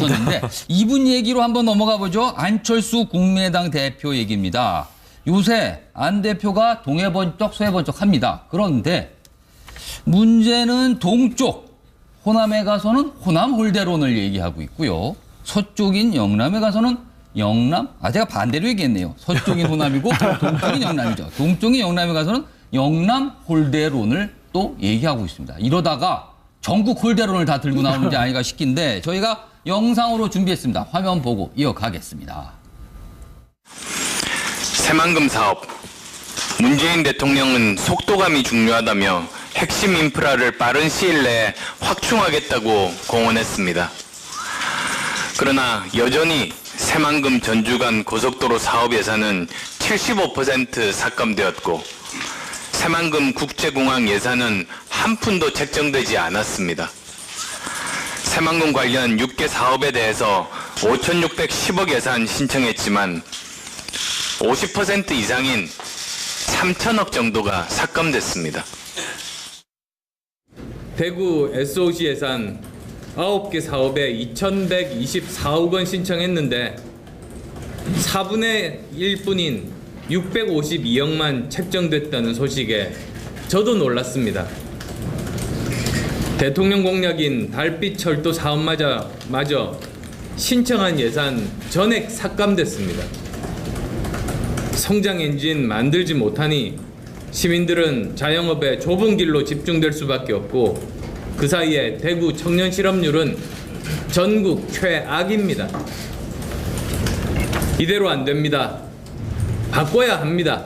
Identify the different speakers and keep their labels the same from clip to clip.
Speaker 1: 오셨는데 이분 얘기로 한번 넘어가 보죠. 안철수 국민의당 대표 얘기입니다. 요새 안 대표가 동해번쩍 서해번쩍 합니다. 그런데 문제는 동쪽 호남에 가서는 호남 홀대론을 얘기하고 있고요. 서쪽인 영남에 가서는 영남? 제가 반대로 얘기했네요. 서쪽인 호남이고 동쪽인 영남이죠. 동쪽인 영남에 가서는 영남 홀대론을 또 얘기하고 있습니다. 이러다가 전국 홀대론을 다 들고 나오는 게 아닌가 싶긴데 저희가 영상으로 준비했습니다. 화면 보고 이어가겠습니다.
Speaker 2: 새만금 사업. 문재인 대통령은 속도감이 중요하다며 핵심 인프라를 빠른 시일 내에 확충하겠다고 공언했습니다. 그러나 여전히 새만금 전주 간 고속도로 사업 예산은 75% 삭감되었고 새만금 국제공항 예산은 한 푼도 책정되지 않았습니다. 새만금 관련 6개 사업에 대해서 5,610억 예산 신청했지만 50% 이상인 3천억 정도가 삭감됐습니다.
Speaker 3: 대구 SOC 예산 9개 사업에 2,124억 원 신청했는데 4분의 1뿐인 652억만 책정됐다는 소식에 저도 놀랐습니다. 대통령 공약인 달빛철도 사업마저 신청한 예산 전액 삭감됐습니다. 성장 엔진 만들지 못하니 시민들은 자영업에 좁은 길로 집중될 수밖에 없고 그 사이에 대구 청년 실업률은 전국 최악입니다. 이대로 안 됩니다. 바꿔야 합니다.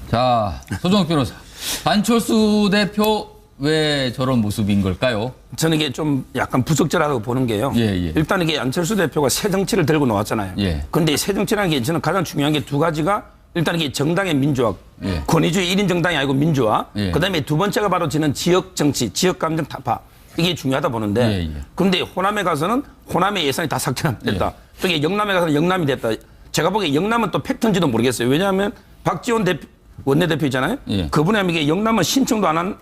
Speaker 1: 자, 소정욱 변호사. 안철수 대표 왜 저런 모습인 걸까요?
Speaker 4: 저는 이게 좀 약간 부적절하다고 보는 게요. 일단 이게 안철수 대표가 새 정치를 들고 나왔잖아요. 그런데 새 정치라는 게 저는 가장 중요한 게 두 가지가 일단 이게 정당의 민주화, 권위주의 1인 정당이 아니고 민주화. 그다음에 두 번째가 바로 저는 지역 정치, 지역 감정 타파. 이게 중요하다 보는데 그런데 호남에 가서는 호남의 예산이 다 삭감됐다. 또 이게 영남에 가서는 영남이 됐다. 제가 보기에 영남은 또 팩트인지도 모르겠어요. 왜냐하면 박지원 원내대표잖아요. 그분이 이게 영남은 신청도 안 한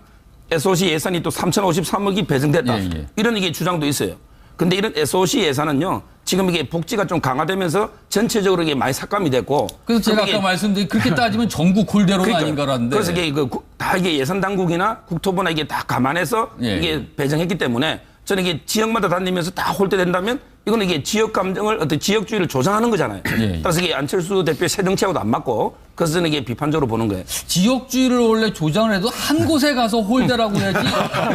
Speaker 4: SOC 예산이 또 3,053억이 배정됐다. 이런 이게 주장도 있어요. 근데 이런 SOC 예산은요, 지금 이게 복지가 좀 강화되면서 전체적으로 이게 많이 삭감이 됐고.
Speaker 1: 그래서 제가 아까 말씀드린 그렇게 따지면 전국 홀대론 아닌가라는데.
Speaker 4: 그래서 이게 다 이게 예산 당국이나 국토부나 이게 다 감안해서 이게 배정했기 때문에 저는 이게 지역마다 다니면서 다 홀대된다면 이거는 이게 지역 감정을 어떤 지역주의를 조장하는 거잖아요. 그래서 이게 안철수 대표의 새 정치하고도 안 맞고 그래서 저는 이게 비판적으로 보는 거예요.
Speaker 1: 지역주의를 원래 조장을 해도 한 곳에 가서 홀대라고 해야지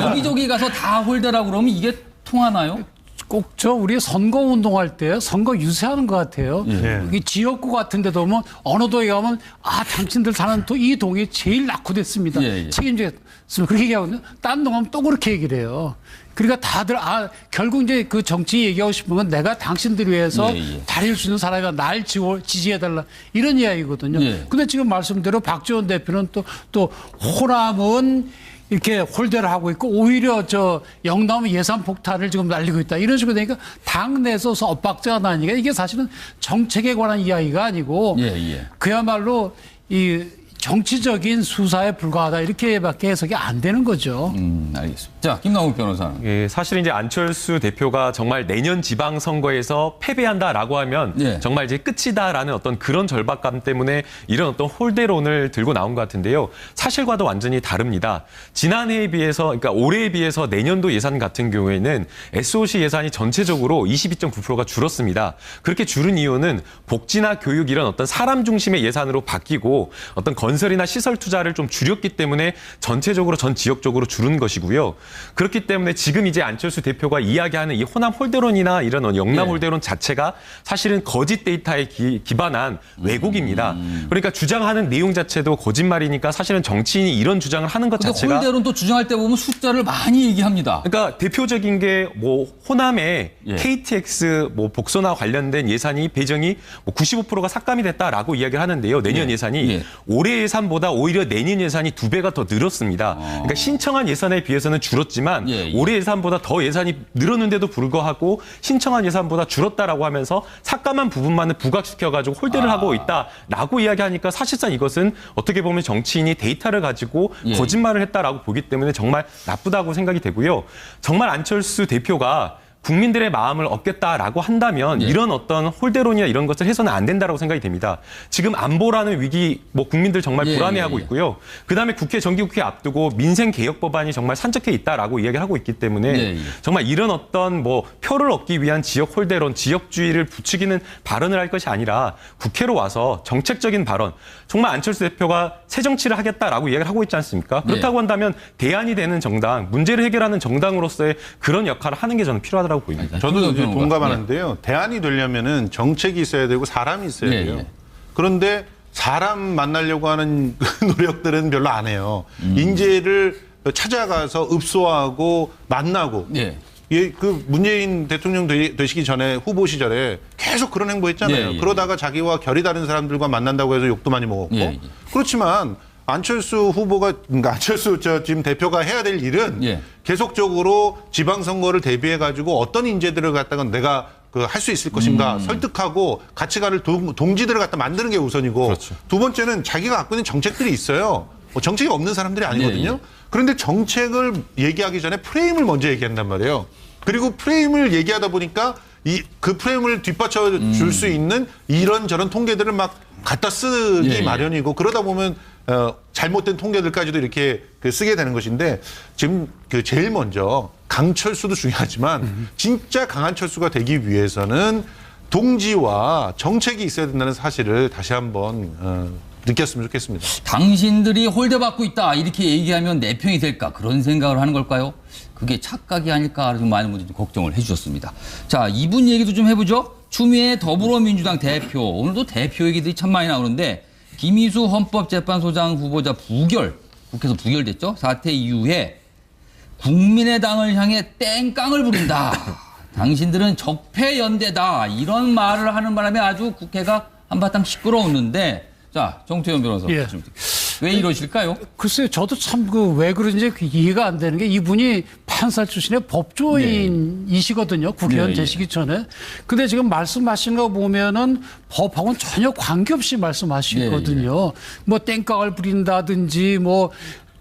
Speaker 1: 여기저기 가서 다 홀대라고 그러면 이게 통하나요?
Speaker 5: 꼭 우리 선거 운동할 때 선거 유세하는 것 같아요. 이 지역구 같은 데도 오면 어느 도에 가면 당신들 사는 이 동이 제일 낙후됐습니다. 책임지겠습니다. 그렇게 얘기하거든요. 딴 동 하면 또 그렇게 얘기를 해요. 그러니까 다들 결국 이제 그 정치 얘기하고 싶은 건 내가 당신들 위해서 다릴 수 있는 사람이가 날 지지해달라 이런 이야기거든요. 근데 지금 말씀대로 박지원 대표는 또 호남은 이렇게 홀대를 하고 있고 오히려 영남은 예산 폭탄을 지금 날리고 있다. 이런 식으로 되니까 당내에서 엇박자가 나니까 이게 사실은 정책에 관한 이야기가 아니고 그야말로 이 정치적인 수사에 불과하다 이렇게밖에 해석이 안 되는 거죠.
Speaker 1: 알겠습니다. 자, 김남욱 변호사는.
Speaker 6: 사실 이제 안철수 대표가 정말 내년 지방선거에서 패배한다라고 하면 정말 이제 끝이다라는 어떤 그런 절박감 때문에 이런 어떤 홀대론을 들고 나온 것 같은데요. 사실과도 완전히 다릅니다. 지난해에 비해서, 그러니까 올해에 비해서 내년도 예산 같은 경우에는 SOC 예산이 전체적으로 22.9%가 줄었습니다. 그렇게 줄은 이유는 복지나 교육 이런 어떤 사람 중심의 예산으로 바뀌고 어떤 건설이나 시설 투자를 좀 줄였기 때문에 전체적으로 전 지역적으로 줄은 것이고요. 그렇기 때문에 지금 이제 안철수 대표가 이야기하는 이 호남 홀대론이나 이런 영남 홀대론 자체가 사실은 거짓 데이터에 기반한 왜곡입니다. 그러니까 주장하는 내용 자체도 거짓말이니까 사실은 정치인이 이런 주장을 하는 것 자체가
Speaker 1: 홀대론 또 주장할 때 보면 숫자를 많이 얘기합니다.
Speaker 6: 그러니까 대표적인 게 호남에 KTX 복선화 관련된 예산이 배정이 95%가 삭감이 됐다라고 이야기를 하는데요. 내년 예산이 올해 예산보다 오히려 내년 예산이 2배가 더 늘었습니다. 그러니까 신청한 예산에 비해서는 줄었지만 올해 예산보다 더 예산이 늘었는데도 불구하고 신청한 예산보다 줄었다라고 하면서 삭감한 부분만을 부각시켜가지고 홀대를 하고 있다라고 이야기하니까 사실상 이것은 어떻게 보면 정치인이 데이터를 가지고 거짓말을 했다라고 보기 때문에 정말 나쁘다고 생각이 되고요. 정말 안철수 대표가 국민들의 마음을 얻겠다라고 한다면 이런 어떤 홀대론이나 이런 것을 해서는 안 된다라고 생각이 됩니다. 지금 안보라는 위기 뭐 국민들 정말 불안해하고 있고요. 그다음에 국회 정기국회 앞두고 민생 개혁 법안이 정말 산적해 있다라고 이야기를 하고 있기 때문에 정말 이런 어떤 뭐 표를 얻기 위한 지역 홀대론, 지역주의를 부추기는 발언을 할 것이 아니라 국회로 와서 정책적인 발언, 정말 안철수 대표가 새 정치를 하겠다라고 이야기를 하고 있지 않습니까? 그렇다고 한다면 대안이 되는 정당, 문제를 해결하는 정당으로서의 그런 역할을 하는 게 저는 필요하다고 보입니다.
Speaker 7: 저도 이제 동감하는데요. 대안이 되려면은 정책이 있어야 되고 사람이 있어야 돼요. 그런데 사람 만나려고 하는 노력들은 별로 안 해요. 인재를 찾아가서 읍소하고 만나고. 그 문재인 대통령 되시기 전에 후보 시절에 계속 그런 행보했잖아요. 그러다가 자기와 결이 다른 사람들과 만난다고 해서 욕도 많이 먹었고. 그렇지만 안철수 후보가, 그러니까 안철수 지금 대표가 해야 될 일은 계속적으로 지방선거를 대비해가지고 어떤 인재들을 갖다가 내가 할 수 있을 것인가 설득하고 가치관을 동지들을 갖다 만드는 게 우선이고 두 번째는 자기가 갖고 있는 정책들이 있어요. 정책이 없는 사람들이 아니거든요. 그런데 정책을 얘기하기 전에 프레임을 먼저 얘기한단 말이에요. 그리고 프레임을 얘기하다 보니까 그 프레임을 뒷받쳐 줄 수 있는 이런저런 통계들을 막 갖다 쓰기 마련이고 그러다 보면 잘못된 통계들까지도 이렇게 쓰게 되는 것인데 지금 제일 먼저 강철수도 중요하지만 진짜 강한철수가 되기 위해서는 동지와 정책이 있어야 된다는 사실을 다시 한번 느꼈으면 좋겠습니다.
Speaker 1: 당신들이 홀대받고 있다 이렇게 얘기하면 내 편이 될까 그런 생각을 하는 걸까요? 그게 착각이 아닐까 좀 많은 분들이 걱정을 해주셨습니다. 자, 이분 얘기도 좀 해보죠. 추미애 더불어민주당 대표. 오늘도 대표 얘기들이 참 많이 나오는데 김희수 헌법재판소장 후보자 국회에서 부결됐죠. 사태 이후에 국민의당을 향해 땡깡을 부린다. 당신들은 적폐연대다. 이런 말을 하는 바람에 아주 국회가 한바탕 시끄러웠는데 자, 정태현 변호사. 왜 이러실까요?
Speaker 5: 글쎄요, 저도 참 왜 그런지 이해가 안 되는 게 이분이 판사 출신의 법조인이시거든요. 국회의원 되시기 전에. 근데 지금 말씀하신 거 보면은 법하고는 전혀 관계없이 말씀하시거든요. 뭐 땡깡을 부린다든지 뭐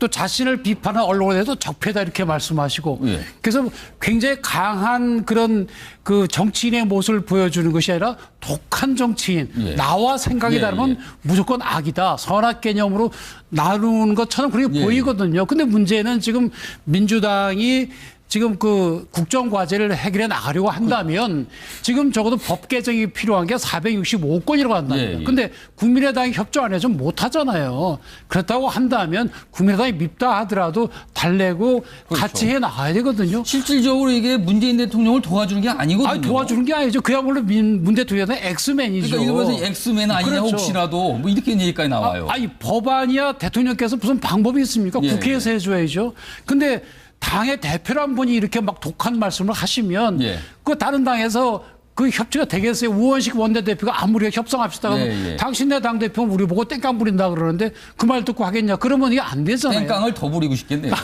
Speaker 5: 또 자신을 비판한 언론에 대해서 적폐다 이렇게 말씀하시고 그래서 굉장히 강한 그런 그 정치인의 모습을 보여주는 것이 아니라 독한 정치인 나와 생각이 다르면 무조건 악이다 선악 개념으로 나누는 것처럼 그렇게 보이거든요. 근데 문제는 지금 민주당이 지금 그 국정과제를 해결해 나가려고 한다면 지금 적어도 법 개정이 필요한 게 465건이라고 한답니다. 근데 국민의당이 협조 안 해서 못 하잖아요. 그렇다고 한다면 국민의당이 밉다 하더라도 달래고 같이 해 나가야 되거든요.
Speaker 1: 실질적으로 이게 문재인 대통령을 도와주는 게 아니거든요.
Speaker 5: 아니, 도와주는 게 아니죠. 그야말로 문 대통령은 엑스맨이죠.
Speaker 1: 그러니까 일본에서 엑스맨 아니냐 혹시라도 뭐 이렇게 얘기까지 나와요.
Speaker 5: 아니 법안이야 대통령께서 무슨 방법이 있습니까? 국회에서 해줘야죠. 근데 당의 대표란 분이 이렇게 막 독한 말씀을 하시면 그 다른 당에서 그 협치가 되겠어요. 우원식 원내대표가 아무리 협상합시다. 당신네 당대표는 우리 보고 땡깡 부린다 그러는데 그 말 듣고 하겠냐. 그러면 이게 안 되잖아요.
Speaker 1: 땡깡을 더 부리고 싶겠네요.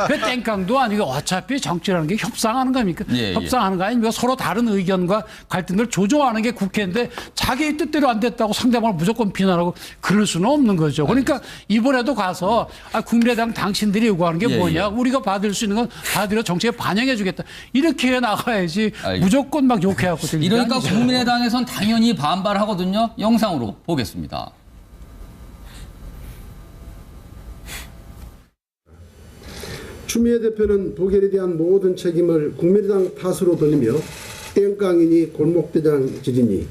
Speaker 5: 그 땡깡도 아니고 어차피 정치라는 게 협상하는 겁니까? 협상하는 거 아닙니까? 서로 다른 의견과 갈등을 조정하는 게 국회인데 자기 뜻대로 안 됐다고 상대방을 무조건 비난하고 그럴 수는 없는 거죠. 그러니까 이번에도 가서 국민의당 당신들이 요구하는 게 뭐냐. 우리가 받을 수 있는 건 받으려 정치에 반영해 주겠다. 이렇게 해 나가야지 무조건 막 욕해갖고
Speaker 1: 이러니까 국민의당에선 당연히 반발하거든요. 영상으로 보겠습니다.
Speaker 8: 추미애 대표는 부결에 대한 모든 책임을 국민의당 탓으로 돌리며 땡깡이니 골목대장질이니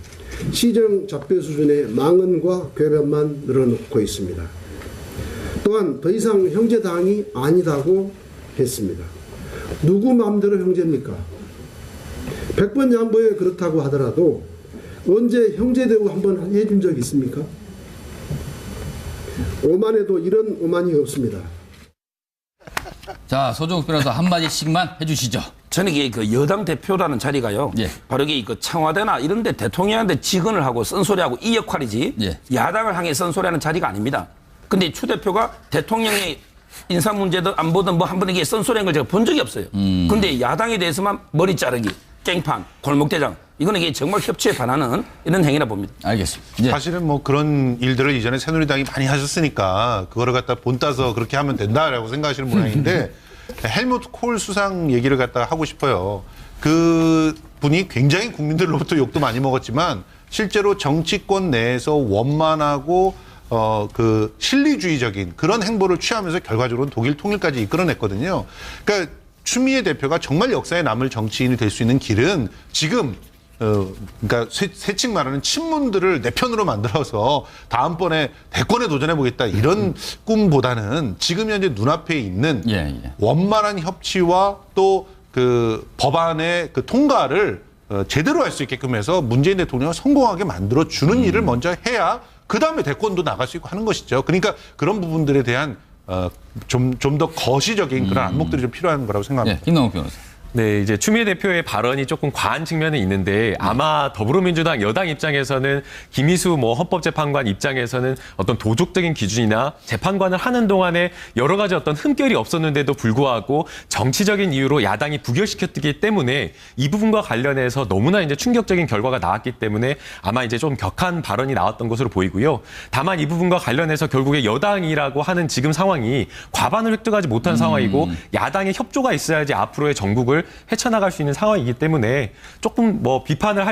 Speaker 8: 시정 잡배 수준의 망언과 궤변만 늘어놓고 있습니다. 또한 더 이상 형제당이 아니다고 했습니다. 누구 마음대로 형제입니까? 100번 양보해 그렇다고 하더라도 언제 형제대우 한번 해준 적 있습니까? 오만해도 이런 오만이 없습니다.
Speaker 1: 자, 서정욱 변호사 한마디씩만 해주시죠.
Speaker 4: 저는 이게 그 여당 대표라는 자리가요. 바로 이게 그 청와대나 이런 데 대통령한테 직언을 하고 쓴소리하고 이 역할이지 야당을 향해 쓴소리하는 자리가 아닙니다. 근데 추 대표가 대통령의 인사 문제든 안보든 뭐 한 번에 쓴소리한 걸 제가 본 적이 없어요. 근데 야당에 대해서만 머리 자르기, 깽판, 골목대장 이거는 이게 정말 협치에 반하는 이런 행위라 봅니다.
Speaker 1: 알겠습니다.
Speaker 7: 사실은 뭐 그런 일들을 이전에 새누리당이 많이 하셨으니까 그거를 갖다 본따서 그렇게 하면 된다라고 생각하시는 모양인데 헬무트 콜 수상 얘기를 갖다 하고 싶어요. 그 분이 굉장히 국민들로부터 욕도 많이 먹었지만 실제로 정치권 내에서 원만하고 그 실리주의적인 그런 행보를 취하면서 결과적으로 독일 통일까지 이끌어냈거든요. 그러니까 추미애 대표가 정말 역사에 남을 정치인이 될 수 있는 길은 지금 그러니까 세칭 말하는 친문들을 내 편으로 만들어서 다음번에 대권에 도전해보겠다 이런 꿈보다는 지금 현재 눈앞에 있는 원만한 협치와 또 그 법안의 그 통과를 제대로 할 수 있게끔 해서 문재인 대통령을 성공하게 만들어주는 일을 먼저 해야 그 다음에 대권도 나갈 수 있고 하는 것이죠. 그러니까 그런 부분들에 대한 좀 더 거시적인 그런 안목들이 좀 필요한 거라고 생각합니다.
Speaker 1: 김남욱 변호사.
Speaker 6: 네, 이제 추미애 대표의 발언이 조금 과한 측면이 있는데 아마 더불어민주당 여당 입장에서는 김희수 헌법재판관 입장에서는 어떤 도덕적인 기준이나 재판관을 하는 동안에 여러 가지 어떤 흠결이 없었는데도 불구하고 정치적인 이유로 야당이 부결시켰기 때문에 이 부분과 관련해서 너무나 이제 충격적인 결과가 나왔기 때문에 아마 이제 좀 격한 발언이 나왔던 것으로 보이고요. 다만 이 부분과 관련해서 결국에 여당이라고 하는 지금 상황이 과반을 획득하지 못한 상황이고 야당의 협조가 있어야지 앞으로의 정국을 헤쳐나갈 수 있는 상황이기 때문에 조금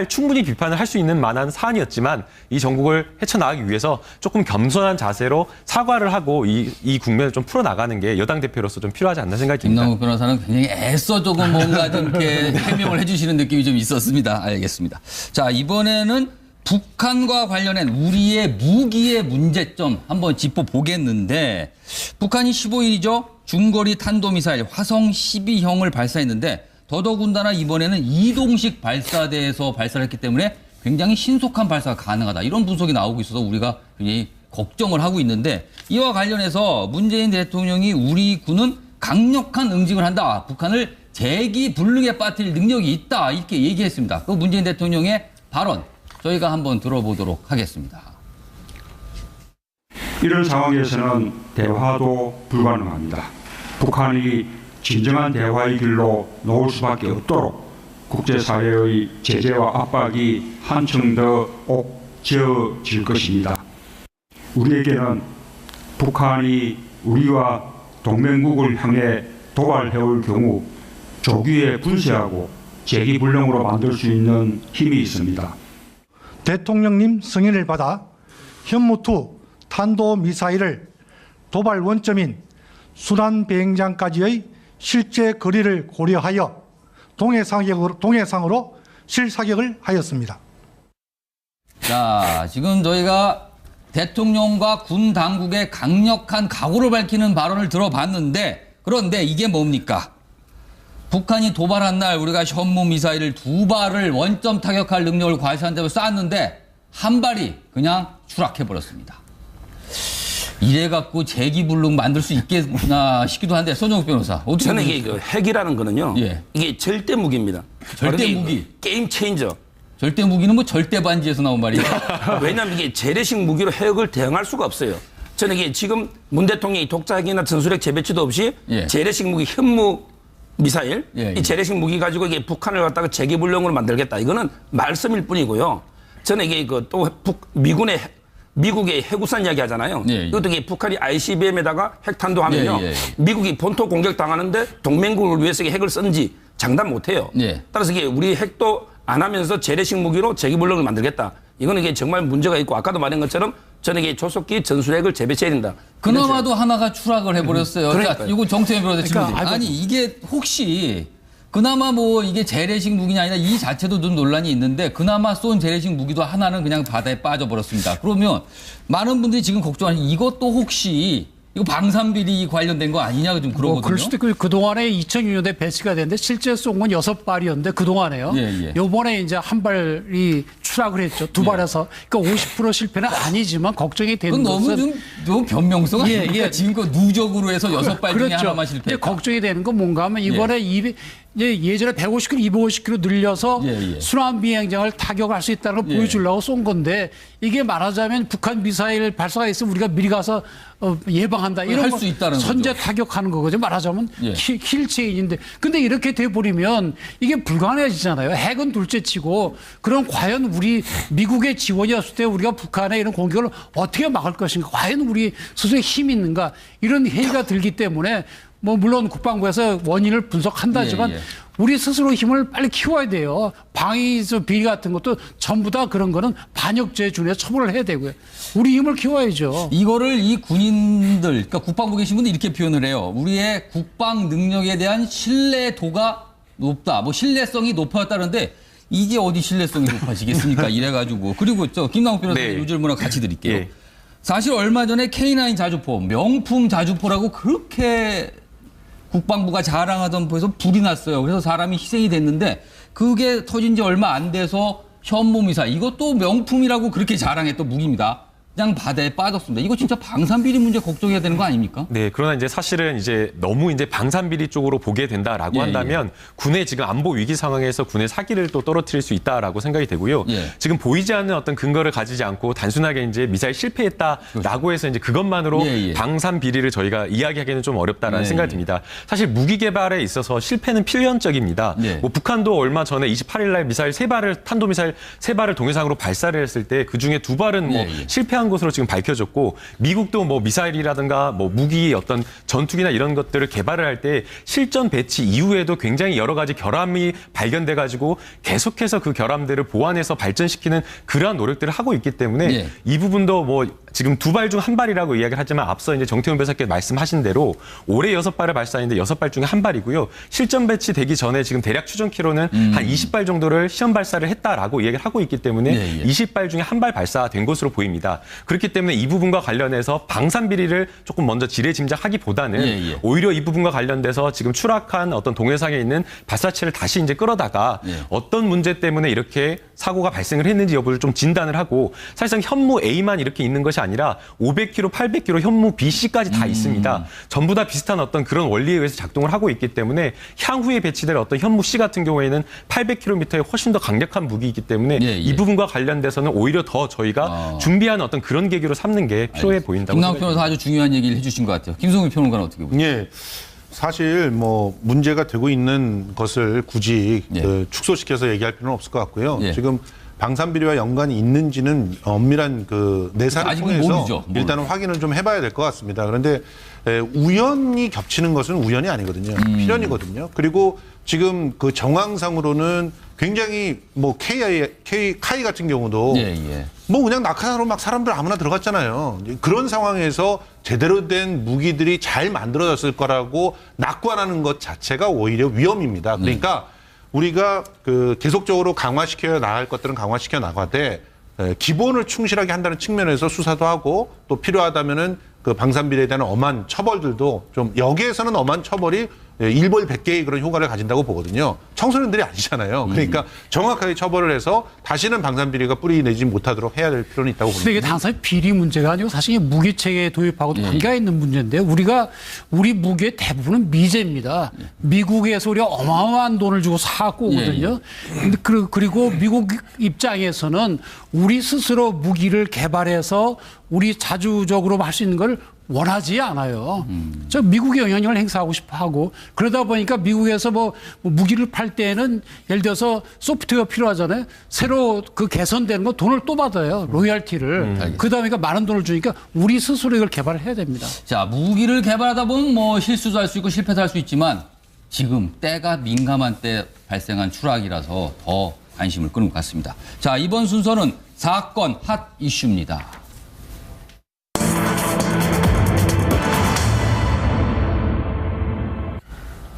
Speaker 6: 충분히 비판을 할 수 있는 만한 사안이었지만 이 정국을 헤쳐나가기 위해서 조금 겸손한 자세로 사과를 하고 이 국면을 좀 풀어나가는 게 여당 대표로서 좀 필요하지 않나 생각이 듭니다.
Speaker 1: 김남욱 변호사는 굉장히 애써 조금 뭔가 좀 이렇게 해명을 해주시는 느낌이 좀 있었습니다. 알겠습니다. 자, 이번에는 북한과 관련한 우리의 무기의 문제점 한번 짚어보겠는데 북한이 15일이죠. 중거리 탄도미사일 화성 12형을 발사했는데 더더군다나 이번에는 이동식 발사대에서 발사를 했기 때문에 굉장히 신속한 발사가 가능하다. 이런 분석이 나오고 있어서 우리가 굉장히 걱정을 하고 있는데 이와 관련해서 문재인 대통령이 우리 군은 강력한 응징을 한다. 북한을 재기불능에 빠뜨릴 능력이 있다. 이렇게 얘기했습니다. 그 문재인 대통령의 발언 저희가 한번 들어보도록 하겠습니다.
Speaker 9: 이런 상황에서는 대화도 불가능합니다. 북한이 진정한 대화의 길로 놓을 수밖에 없도록 국제사회의 제재와 압박이 한층 더 옥죄어질 것입니다. 우리에게는 북한이 우리와 동맹국을 향해 도발해올 경우 조기에 분쇄하고 재기불능으로 만들 수 있는 힘이 있습니다.
Speaker 10: 대통령님 승인을 받아 현무2 탄도미사일을 도발 원점인 순환 비행장까지의 실제 거리를 고려하여 동해상으로 실사격을 하였습니다.
Speaker 1: 자, 지금 저희가 대통령과 군 당국의 강력한 각오를 밝히는 발언을 들어봤는데 그런데 이게 뭡니까? 북한이 도발한 날 우리가 현무 미사일을 2발을 원점 타격할 능력을 과시한다고 쐈는데 한 발이 그냥 추락해버렸습니다. 이래갖고 재기불능 만들 수 있겠나 싶기도 한데 손정욱 변호사 어떻게
Speaker 4: 저는 이게 그 핵이라는 거는요. 이게 절대 무기입니다.
Speaker 1: 절대 무기.
Speaker 4: 게임 체인저.
Speaker 1: 절대 무기는 뭐 절대 반지에서 나온 말이에요.
Speaker 4: 왜냐하면 이게 재래식 무기로 핵을 대응할 수가 없어요. 저는 이게 지금 문 대통령이 독자기나 전술핵 재배치도 없이 재래식 무기 현무 미사일 이 재래식 무기 가지고 이게 북한을 갖다가 재기불능으로 만들겠다. 이거는 말씀일 뿐이고요. 저는 이게 또 미국의 해구산 이야기 하잖아요. 이것도 이게 북한이 ICBM에다가 핵탄도 하면요. 미국이 본토 공격 당하는데 동맹국을 위해서 핵을 쓴지 장담 못해요. 따라서 이게 우리 핵도 안 하면서 재래식 무기로 재기불능을 만들겠다. 이거는 이게 정말 문제가 있고 아까도 말한 것처럼 저는 이게 조속히 전술핵을 재배치해야 된다.
Speaker 1: 그나마도 하나가 추락을 해버렸어요. 자, 이거 정태현 변호사 질문.
Speaker 5: 그러니까,
Speaker 1: 아니 이게 혹시 그나마 뭐 이게 재래식 무기냐 아니라 이 자체도 좀 논란이 있는데 그나마 쏜 재래식 무기도 하나는 그냥 바다에 빠져버렸습니다. 그러면 많은 분들이 지금 걱정하는 이것도 혹시 이거 방산비리 관련된 거 아니냐 좀 그러거든요.
Speaker 5: 그럴 수도 있고 그동안에 2006년에 배치가 됐는데 실제 쏜 건 6발이었는데 그동안에요. 요번에 이제 한 발이 추락을 했죠. 2발에서. 그러니까 50% 실패는 아니지만 걱정이 되는 것은.
Speaker 1: 너무 좀 변명성 아닙니까? 지금껏 누적으로 해서 6발 중에 하나만 실패.
Speaker 5: 근데 걱정이 되는 건 뭔가 하면 이번에 예전에 150km, 250km 늘려서 순환 비행장을 타격할 수 있다는 걸 보여주려고 쏜 건데 이게 말하자면 북한 미사일 발사가 있으면 우리가 미리 가서 예방한다. 이런
Speaker 1: 할 수 있다는
Speaker 5: 선제
Speaker 1: 거죠.
Speaker 5: 타격하는 거거든요. 말하자면 킬체인인데. 근데 이렇게 돼버리면 이게 불가능해지잖아요. 핵은 둘째치고 그럼 과연 우리 미국의 지원이 없을 때 우리가 북한의 이런 공격을 어떻게 막을 것인가. 과연 우리 스스로 힘이 있는가. 이런 회의가 들기 때문에 뭐 물론 국방부에서 원인을 분석한다지만 우리 스스로 힘을 빨리 키워야 돼요. 방위 비리 같은 것도 전부 다 그런 거는 반역죄 준해 처벌을 해야 되고요. 우리 힘을 키워야죠.
Speaker 1: 이거를 이 군인들, 그러니까 국방부 계신 분들 이렇게 표현을 해요. 우리의 국방 능력에 대한 신뢰도가 높다. 뭐 신뢰성이 높아졌다는데 이게 어디 신뢰성이 높아지겠습니까? 이래가지고. 그리고 김남욱 변호사님 요즘 문화 같이 드릴게요. 사실 얼마 전에 K9 자주포, 명품 자주포라고 그렇게 국방부가 자랑하던 포에서 불이 났어요. 그래서 사람이 희생이 됐는데 그게 터진 지 얼마 안 돼서 현모미사일, 이것도 명품이라고 그렇게 자랑했던 무기입니다. 그냥 바다에 빠졌습니다. 이거 진짜 방산비리 문제 걱정해야 되는 거 아닙니까?
Speaker 6: 네, 그러나 이제 사실은 이제 너무 이제 방산비리 쪽으로 보게 된다라고 한다면 군의 지금 안보 위기 상황에서 군의 사기를 또 떨어뜨릴 수 있다라고 생각이 되고요. 지금 보이지 않는 어떤 근거를 가지지 않고 단순하게 이제 미사일 실패했다라고 해서 이제 그것만으로 방산비리를 저희가 이야기하기는 좀 어렵다라는 생각이 듭니다. 사실 무기 개발에 있어서 실패는 필연적입니다. 뭐 북한도 얼마 전에 28일 날 미사일 3발을 탄도미사일 3발을 동해상으로 발사를 했을 때 그중에 2발은 뭐 실패한 것으로 지금 밝혀졌고 미국도 뭐 미사일이라든가 뭐 무기 어떤 전투기나 이런 것들을 개발을 할 때 실전 배치 이후에도 굉장히 여러 가지 결함이 발견돼 가지고 계속해서 그 결함들을 보완해서 발전시키는 그러한 노력들을 하고 있기 때문에 이 부분도 뭐 지금 2발 중 1발이라고 이야기를 하지만 앞서 이제 정태훈 변호사께서 말씀하신 대로 올해 6발을 발사했는데 6발 중에 1발이고요. 실전 배치되기 전에 지금 대략 추정키로는 한 20발 정도를 시험 발사를 했다라고 이야기를 하고 있기 때문에 20발 중에 1발 발사된 것으로 보입니다. 그렇기 때문에 이 부분과 관련해서 방산비리를 조금 먼저 지레짐작하기보다는 오히려 이 부분과 관련돼서 지금 추락한 어떤 동해상에 있는 발사체를 다시 이제 끌어다가 어떤 문제 때문에 이렇게 사고가 발생을 했는지 여부를 좀 진단을 하고 사실상 현무 A만 이렇게 있는 것이 아니라 500km, 800km 현무 B, C까지 다 있습니다. 전부 다 비슷한 어떤 그런 원리에 의해서 작동을 하고 있기 때문에 향후에 배치될 어떤 현무 C 같은 경우에는 800km의 훨씬 더 강력한 무기이기 때문에 이 부분과 관련돼서는 오히려 더 저희가 준비하는 어떤 그런 계기로 삼는 게 필요해 보인다고
Speaker 1: 김남욱 변호사 아주 중요한 얘기를 해주신 것 같아요. 김성훈 평론가는 어떻게 보세요?
Speaker 7: 사실 뭐 문제가 되고 있는 것을 굳이 축소시켜서 얘기할 필요는 없을 것 같고요. 지금 방산비리와 연관이 있는지는 엄밀한 그 내사를 통해서 일단은 확인을 좀 해봐야 될 것 같습니다. 그런데 우연히 겹치는 것은 우연이 아니거든요. 필연이거든요. 그리고 지금 그 정황상으로는 굉장히 뭐 카이 같은 경우도 뭐 그냥 낙하산으로 막 사람들 아무나 들어갔잖아요. 그런 상황에서 제대로 된 무기들이 잘 만들어졌을 거라고 낙관하는 것 자체가 오히려 위험입니다. 그러니까 우리가 그 계속적으로 강화시켜 나갈 것들은 강화시켜 나가되 기본을 충실하게 한다는 측면에서 수사도 하고 또 필요하다면은 그 방산비리에 대한 엄한 처벌들도 좀 여기에서는 엄한 처벌이 일벌 100개의 그런 효과를 가진다고 보거든요. 청소년들이 아니잖아요. 그러니까 정확하게 처벌을 해서 다시는 방산비리가 뿌리 내지 못하도록 해야 될 필요는 있다고 봅니다.
Speaker 5: 근데 이게 단순히 비리 문제가 아니고 사실 무기체계 도입하고도 관계가 있는 문제인데 우리 무기의 대부분은 미제입니다. 미국에서 우리가 어마어마한 돈을 주고 사고 오거든요. 근데 그리고 미국 입장에서는 우리 스스로 무기를 개발해서 우리 자주적으로 할 수 있는 걸 원하지 않아요. 저 미국의 영향력을 행사하고 싶어 하고 그러다 보니까 미국에서 뭐 무기를 팔 때는 예를 들어서 소프트웨어 필요하잖아요. 새로 그 개선되는 거 돈을 또 받아요. 로열티를. 그다음에 많은 돈을 주니까 우리 스스로 이걸 개발을 해야 됩니다.
Speaker 1: 자, 무기를 개발하다 보면 뭐 실수도 할 수 있고 실패도 할 수 있지만 지금 때가 민감한 때 발생한 추락이라서 더 관심을 끄는 것 같습니다. 자, 이번 순서는 사건 핫 이슈입니다.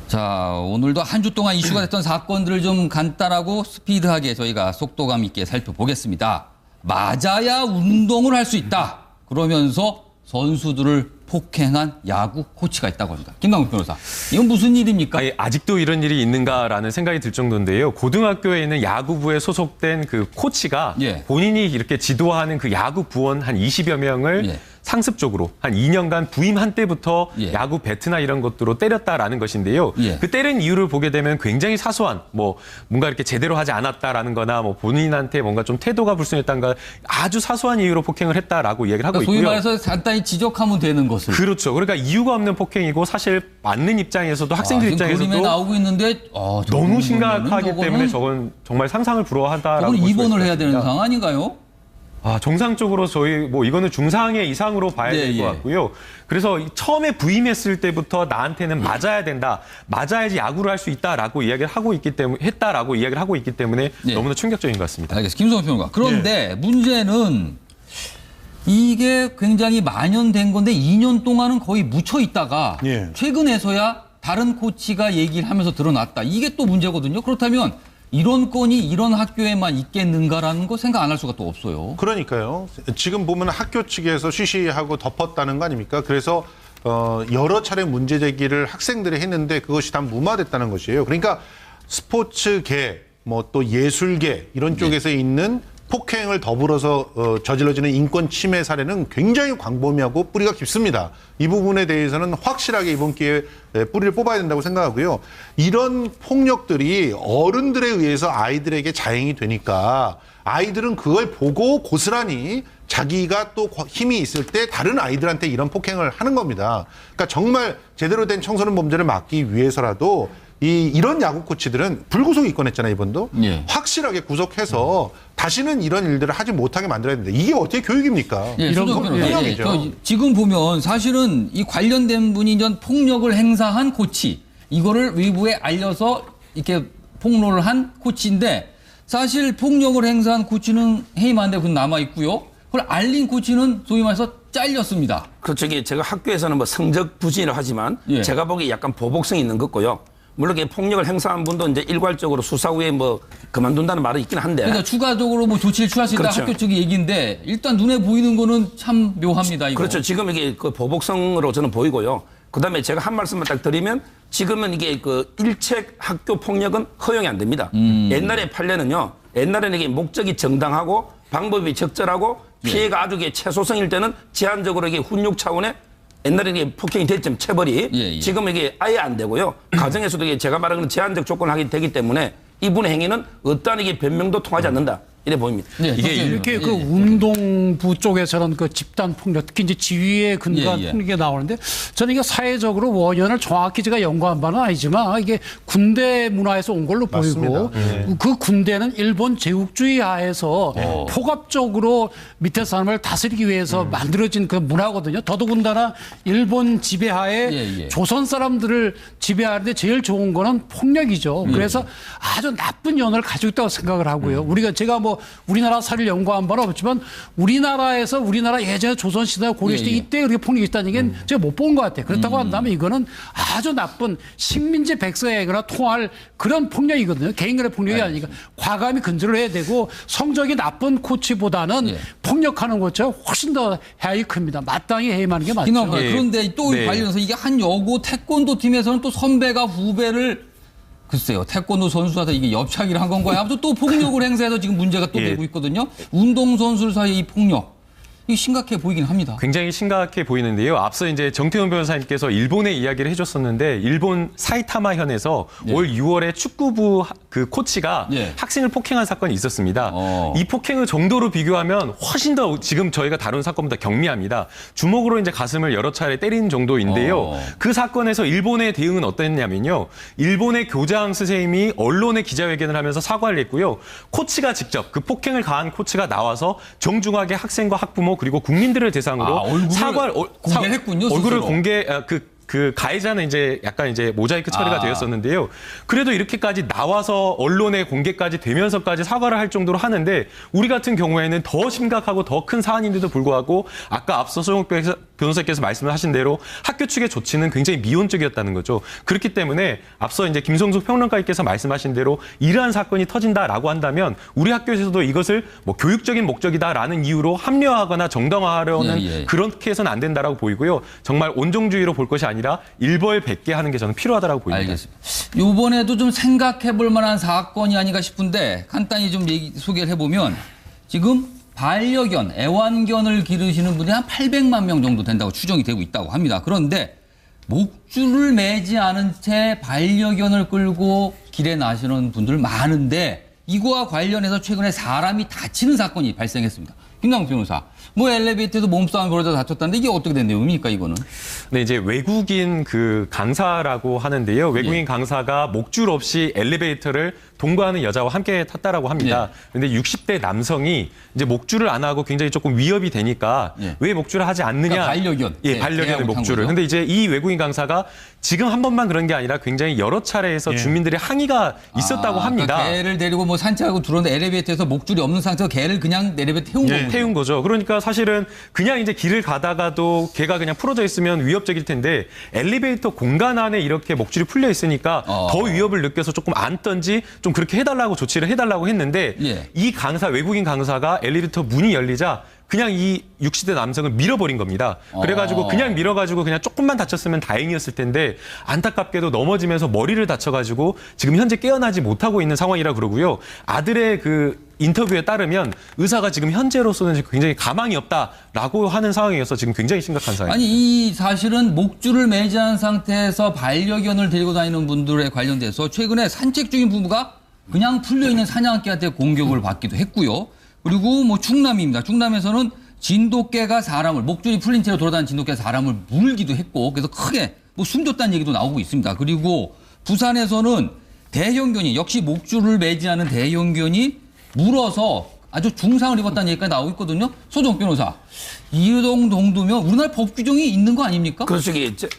Speaker 1: 자, 오늘도 한 주 동안 이슈가 됐던 사건들을 좀 간단하고 스피드하게 저희가 속도감 있게 살펴보겠습니다. 맞아야 운동을 할 수 있다. 그러면서 선수들을 폭행한 야구 코치가 있다고 합니다. 김남욱 변호사, 이건 무슨 일입니까?
Speaker 6: 아직도 이런 일이 있는가라는 생각이 들 정도인데요. 고등학교에 있는 야구부에 소속된 그 코치가 본인이 이렇게 지도하는 그 야구 부원 한 20여 명을 상습적으로 한 2년간 부임한 때부터 야구 배트나 이런 것들로 때렸다라는 것인데요. 그 때린 이유를 보게 되면 굉장히 사소한 뭐 뭔가 이렇게 제대로 하지 않았다라는 거나 뭐 본인한테 뭔가 좀 태도가 불순했다는 아주 사소한 이유로 폭행을 했다라고 이야기를 하고 있고요.
Speaker 1: 소위 말해서 간단히 지적하면 되는 것을.
Speaker 6: 그렇죠. 그러니까 이유가 없는 폭행이고 사실 맞는 입장에서도 학생들 입장에서도
Speaker 1: 그림에 나오고 있는데
Speaker 6: 너무 심각하기 때문에 저건 정말 상상을 불허하다라고
Speaker 1: 입원을 해야 되는 상황 아닌가요?
Speaker 6: 정상적으로 저희 이거는 중상의 이상으로 봐야 될 것 같고요. 그래서 처음에 부임했을 때부터 나한테는 맞아야 된다, 맞아야지 야구를 할 수 있다라고 이야기를 하고 있기 때문에 너무나 충격적인 것 같습니다.
Speaker 1: 알겠습니다. 김성호 평론가. 그런데 문제는 이게 굉장히 만연된 건데 2년 동안은 거의 묻혀 있다가 최근에서야 다른 코치가 얘기를 하면서 드러났다. 이게 또 문제거든요. 그렇다면 이런 건이 이런 학교에만 있겠는가라는 거 생각 안 할 수가 또 없어요.
Speaker 7: 그러니까요. 지금 보면 학교 측에서 쉬쉬하고 덮었다는 거 아닙니까? 그래서 여러 차례 문제 제기를 학생들이 했는데 그것이 다 무마됐다는 것이에요. 그러니까 스포츠계, 또 예술계 이런 쪽에서 있는 폭행을 더불어서 저질러지는 인권 침해 사례는 굉장히 광범위하고 뿌리가 깊습니다. 이 부분에 대해서는 확실하게 이번 기회에 뿌리를 뽑아야 된다고 생각하고요. 이런 폭력들이 어른들에 의해서 아이들에게 자행이 되니까 아이들은 그걸 보고 고스란히 자기가 또 힘이 있을 때 다른 아이들한테 이런 폭행을 하는 겁니다. 그러니까 정말 제대로 된 청소년 범죄를 막기 위해서라도 이런 야구 코치들은 불구속 입건했잖아요, 이번도. 확실하게 구속해서 다시는 이런 일들을 하지 못하게 만들어야 된다. 이게 어떻게 교육입니까?
Speaker 1: 이런 폭력이죠. 지금 보면 사실은 이 관련된 분이 전 폭력을 행사한 코치, 이거를 외부에 알려서 이렇게 폭로를 한 코치인데 사실 폭력을 행사한 코치는 해임한데 그건 남아 있고요. 그걸 알린 코치는 소위 말해서 잘렸습니다.
Speaker 4: 그렇죠. 제가 학교에서는 성적 부진이라고 하지만 제가 보기에 약간 보복성이 있는 것 같고요. 물론 폭력을 행사한 분도 이제 일괄적으로 수사 후에 그만둔다는 말이 있긴 한데.
Speaker 1: 그러니까 추가적으로 조치를 취할 수 있다 학교 측의 얘기인데 일단 눈에 보이는 거는 참 묘합니다. 이거.
Speaker 4: 그렇죠. 지금 이게 보복성으로 저는 보이고요. 그다음에 제가 한 말씀만 딱 드리면 지금은 이게 일책 학교 폭력은 허용이 안 됩니다. 옛날에 판례는요. 옛날에는 이게 목적이 정당하고 방법이 적절하고 피해가 아주 최소성일 때는 제한적으로 이게 훈육 차원의 옛날에 이게 폭행이 됐지만 체벌이 지금 이게 아예 안 되고요. 가정에서도 이게 제가 말하는 제한적 조건을 하게 되기 때문에 이분의 행위는 어떠한 이게 변명도 통하지 않는다. 이래 보입니다.
Speaker 5: 이게 이렇게 운동부 쪽에서는 집단 폭력, 특히 이제 지위에 근거한 폭력이 나오는데 저는 이게 사회적으로 원인을 정확히 제가 연구한 바는 아니지만 이게 군대 문화에서 온 걸로 보이고 그 군대는 일본 제국주의 하에서 포갑적으로 밑에 사람을 다스리기 위해서 만들어진 그 문화거든요. 더더군다나 일본 지배하에 조선 사람들을 지배하는데 제일 좋은 거는 폭력이죠. 그래서 아주 나쁜 연을 가지고 있다고 생각을 하고요. 제가 우리나라 사를 연구한 바는 없지만 우리나라에서 우리나라 예전에 조선시대 고려시대 이때 그렇게 폭력이 있다는 게 제가 못 본 것 같아요. 그렇다고 한다면 이거는 아주 나쁜 식민지 백성에게나 통할 그런 폭력이거든요. 개인 간의 폭력이 아니니까 과감히 근절을 해야 되고 성적이 나쁜 코치보다는 폭력하는 것처럼 훨씬 더 해악이 큽니다. 마땅히 해임하는 게 맞죠.
Speaker 1: 그런데 또 관련해서 이게 한 여고 태권도 팀에서는 또 선배가 후배를 글쎄요. 태권도 선수한테 이게 엽차기를 한 건가요? 아무튼 또 폭력을 행사해서 지금 문제가 또 되고 있거든요. 운동선수들 사이의 이 폭력. 이게 심각해 보이긴 합니다.
Speaker 6: 굉장히 심각해 보이는데요. 앞서 이제 정태훈 변호사님께서 일본의 이야기를 해줬었는데 일본 사이타마현에서 올 6월에 축구부 그 코치가 학생을 폭행한 사건이 있었습니다. 이 폭행의 정도로 비교하면 훨씬 더 지금 저희가 다룬 사건보다 경미합니다. 주먹으로 이제 가슴을 여러 차례 때린 정도인데요. 그 사건에서 일본의 대응은 어땠냐면요. 일본의 교장 선생님이 언론에 기자회견을 하면서 사과를 했고요. 코치가 직접 그 폭행을 가한 코치가 나와서 정중하게 학생과 학부모 그리고 국민들을 대상으로 사과를
Speaker 1: 공개했군요.
Speaker 6: 얼굴을 공개 그 가해자는 이제 약간 이제 모자이크 처리가 되었었는데요. 그래도 이렇게까지 나와서 언론에 공개까지 되면서까지 사과를 할 정도로 하는데 우리 같은 경우에는 더 심각하고 더 큰 사안인데도 불구하고 아까 앞서 소영욱 변호사께서 말씀을 하신 대로 학교 측의 조치는 굉장히 미온적이었다는 거죠. 그렇기 때문에 앞서 이제 김성숙 평론가께서 말씀하신 대로 이러한 사건이 터진다라고 한다면 우리 학교에서도 이것을 교육적인 목적이다라는 이유로 합리화하거나 정당화하려는 그렇게 해서는 안 된다라고 보이고요. 정말 온종주의로 볼 것이 아니라 일벌백계 하는 게 저는 필요하다고 보입니다.
Speaker 1: 알겠습니다. 이번에도 좀 생각해볼 만한 사건이 아닌가 싶은데 간단히 좀 소개를 해보면 지금 반려견, 애완견을 기르시는 분이 한 800만 명 정도 된다고 추정이 되고 있다고 합니다. 그런데 목줄을 매지 않은 채 반려견을 끌고 길에 나시는 분들 많은데 이거와 관련해서 최근에 사람이 다치는 사건이 발생했습니다. 김남국 변호사. 뭐 엘리베이터에서 몸싸움 벌어져 다쳤다는데 이게 어떻게 된 내용입니까 이거는?
Speaker 6: 네, 이제 외국인 그 강사라고 하는데요. 외국인 강사가 목줄 없이 엘리베이터를 동거하는 여자와 함께 탔다라고 합니다. 그런데 60대 남성이 이제 목줄을 안 하고 굉장히 조금 위협이 되니까 왜 목줄을 하지 않느냐?
Speaker 1: 그러니까 반려견.
Speaker 6: 예, 반려견의 목줄을. 근데 이제 이 외국인 강사가 지금 한 번만 그런 게 아니라 굉장히 여러 차례에서 주민들의 항의가 있었다고 합니다.
Speaker 1: 그러니까 개를 데리고 뭐 산책하고 들어오는데 엘리베이터에서 목줄이 없는 상태에서 개를 그냥 엘리베이터 태운 거예요.
Speaker 6: 태운 거죠. 그러니까 사실은 그냥 이제 길을 가다가도 개가 그냥 풀어져 있으면 위협적일 텐데 엘리베이터 공간 안에 이렇게 목줄이 풀려 있으니까 더 위협을 느껴서 조금 앉던지 좀 그렇게 해달라고 조치를 해달라고 했는데 이 강사, 외국인 강사가 엘리베이터 문이 열리자 그냥 이 60대 남성을 밀어버린 겁니다. 그래가지고 그냥 밀어가지고 그냥 조금만 다쳤으면 다행이었을 텐데 안타깝게도 넘어지면서 머리를 다쳐가지고 지금 현재 깨어나지 못하고 있는 상황이라 그러고요. 아들의 그 인터뷰에 따르면 의사가 지금 현재로서는 굉장히 가망이 없다라고 하는 상황이어서 지금 굉장히 심각한 상황입니다.
Speaker 1: 아니 이 사실은 목줄을 매지 않은 상태에서 반려견을 데리고 다니는 분들에 관련돼서 최근에 산책 중인 부부가 그냥 풀려있는 사냥개한테 공격을 받기도 했고요. 그리고 뭐 충남입니다. 충남에서는 진돗개가 사람을 목줄이 풀린 채로 돌아다니는 진돗개가 사람을 물기도 했고 그래서 크게 뭐 숨졌다는 얘기도 나오고 있습니다. 그리고 부산에서는 대형견이 역시 목줄을 매지 않은 대형견이 물어서 아주 중상을 입었다는 얘기가 나오고 있거든요. 소정 변호사. 이 정도면 우리나라 법 규정이 있는 거 아닙니까?
Speaker 4: 그래서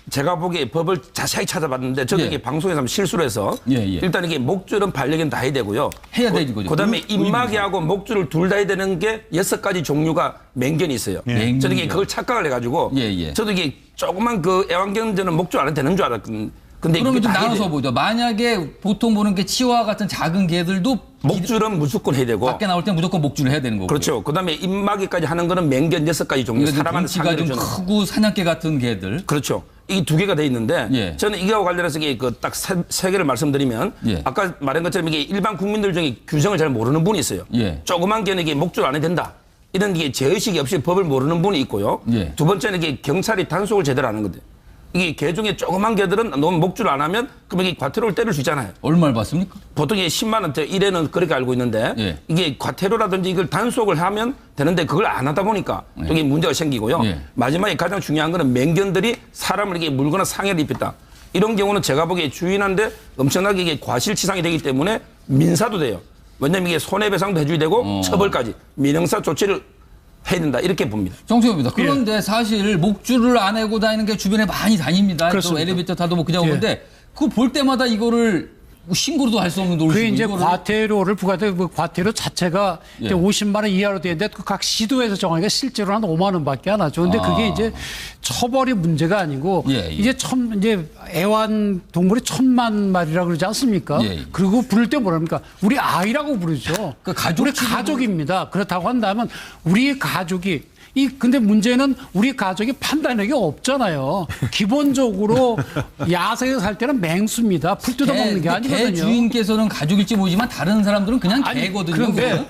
Speaker 4: 제가 보기에 법을 자세히 찾아봤는데 저도 이게 방송에서 한번 실수를 해서 일단 이게 목줄은 반려견 다 해야 되고요.
Speaker 1: 해야 되는 거죠.
Speaker 4: 그다음에 입마개하고 목줄을 둘 다 해야 되는 게 6가지 종류가 맹견이 있어요. 저도 이게 그걸 착각을 해가지고 저도 이게 조그만 그 애완견들은 목줄 안 해도 되는 줄 알았거든요. 근데
Speaker 1: 그러면 좀 나눠서 보죠. 만약에 보통 보는 게 치와 같은 작은 개들도
Speaker 4: 목줄은 무조건 해야 되고
Speaker 1: 밖에 나올 때 무조건 목줄을 해야 되는 거고.
Speaker 4: 그렇죠. 그다음에 입마개까지 하는 거는 맹견 6가지 종류. 사람한테
Speaker 1: 덩치가 좀 크고 사냥개 같은 개들.
Speaker 4: 그렇죠. 이게 2개가 돼 있는데 저는 이거와 관련해서 딱 세 개를 말씀드리면 아까 말한 것처럼 이게 일반 국민들 중에 규정을 잘 모르는 분이 있어요. 조그만 개는 이게 목줄 안 해도 된다. 이런 게 제의식이 없이 법을 모르는 분이 있고요. 두 번째는 이게 경찰이 단속을 제대로 안 하는 거죠. 이게 개 중에 조그만 개들은 너무 목줄 안 하면 그럼 이게 과태료를 때릴 수 있잖아요.
Speaker 1: 얼마를 받습니까?
Speaker 4: 보통 이게 10만 원대 1회는 그렇게 알고 있는데 이게 과태료라든지 이걸 단속을 하면 되는데 그걸 안 하다 보니까 또 이게 문제가 생기고요. 마지막에 가장 중요한 거는 맹견들이 사람을 이게 물거나 상해를 입혔다. 이런 경우는 제가 보기에 주인한테 엄청나게 이게 과실치상이 되기 때문에 민사도 돼요. 왜냐하면 이게 손해배상도 해줘야 되고 처벌까지 민형사 조치를 해야 된다 이렇게 봅니다.
Speaker 1: 정치입니다. 그런데 사실 목줄을 안 하고 다니는 게 주변에 많이 다닙니다. 또 엘리베이터 타도 뭐 그냥 오는데 그거 볼 때마다 이거를 신고도 할 수 없는 놀이고.
Speaker 5: 그게 이제 과태료를 부과돼 그 과태료 자체가 50만 원 이하로 되는데 각 시도에서 정하니까 실제로 한 5만 원밖에 안 하죠. 근데 그게 이제 처벌이 문제가 아니고 이제 애완 동물이 1,000만 마리라 그러지 않습니까? 그리고 부를 때 뭐랍니까? 우리 아이라고 부르죠. 우리 가족입니다. 그렇다고 한다면 우리 가족이 근데 문제는 우리 가족이 판단력이 없잖아요. 기본적으로 야생에서 살 때는 맹수입니다. 풀 뜯어먹는 게 아니거든요.
Speaker 1: 개 주인께서는 가족일지 모르지만 다른 사람들은 그냥 개거든요.
Speaker 5: 그런데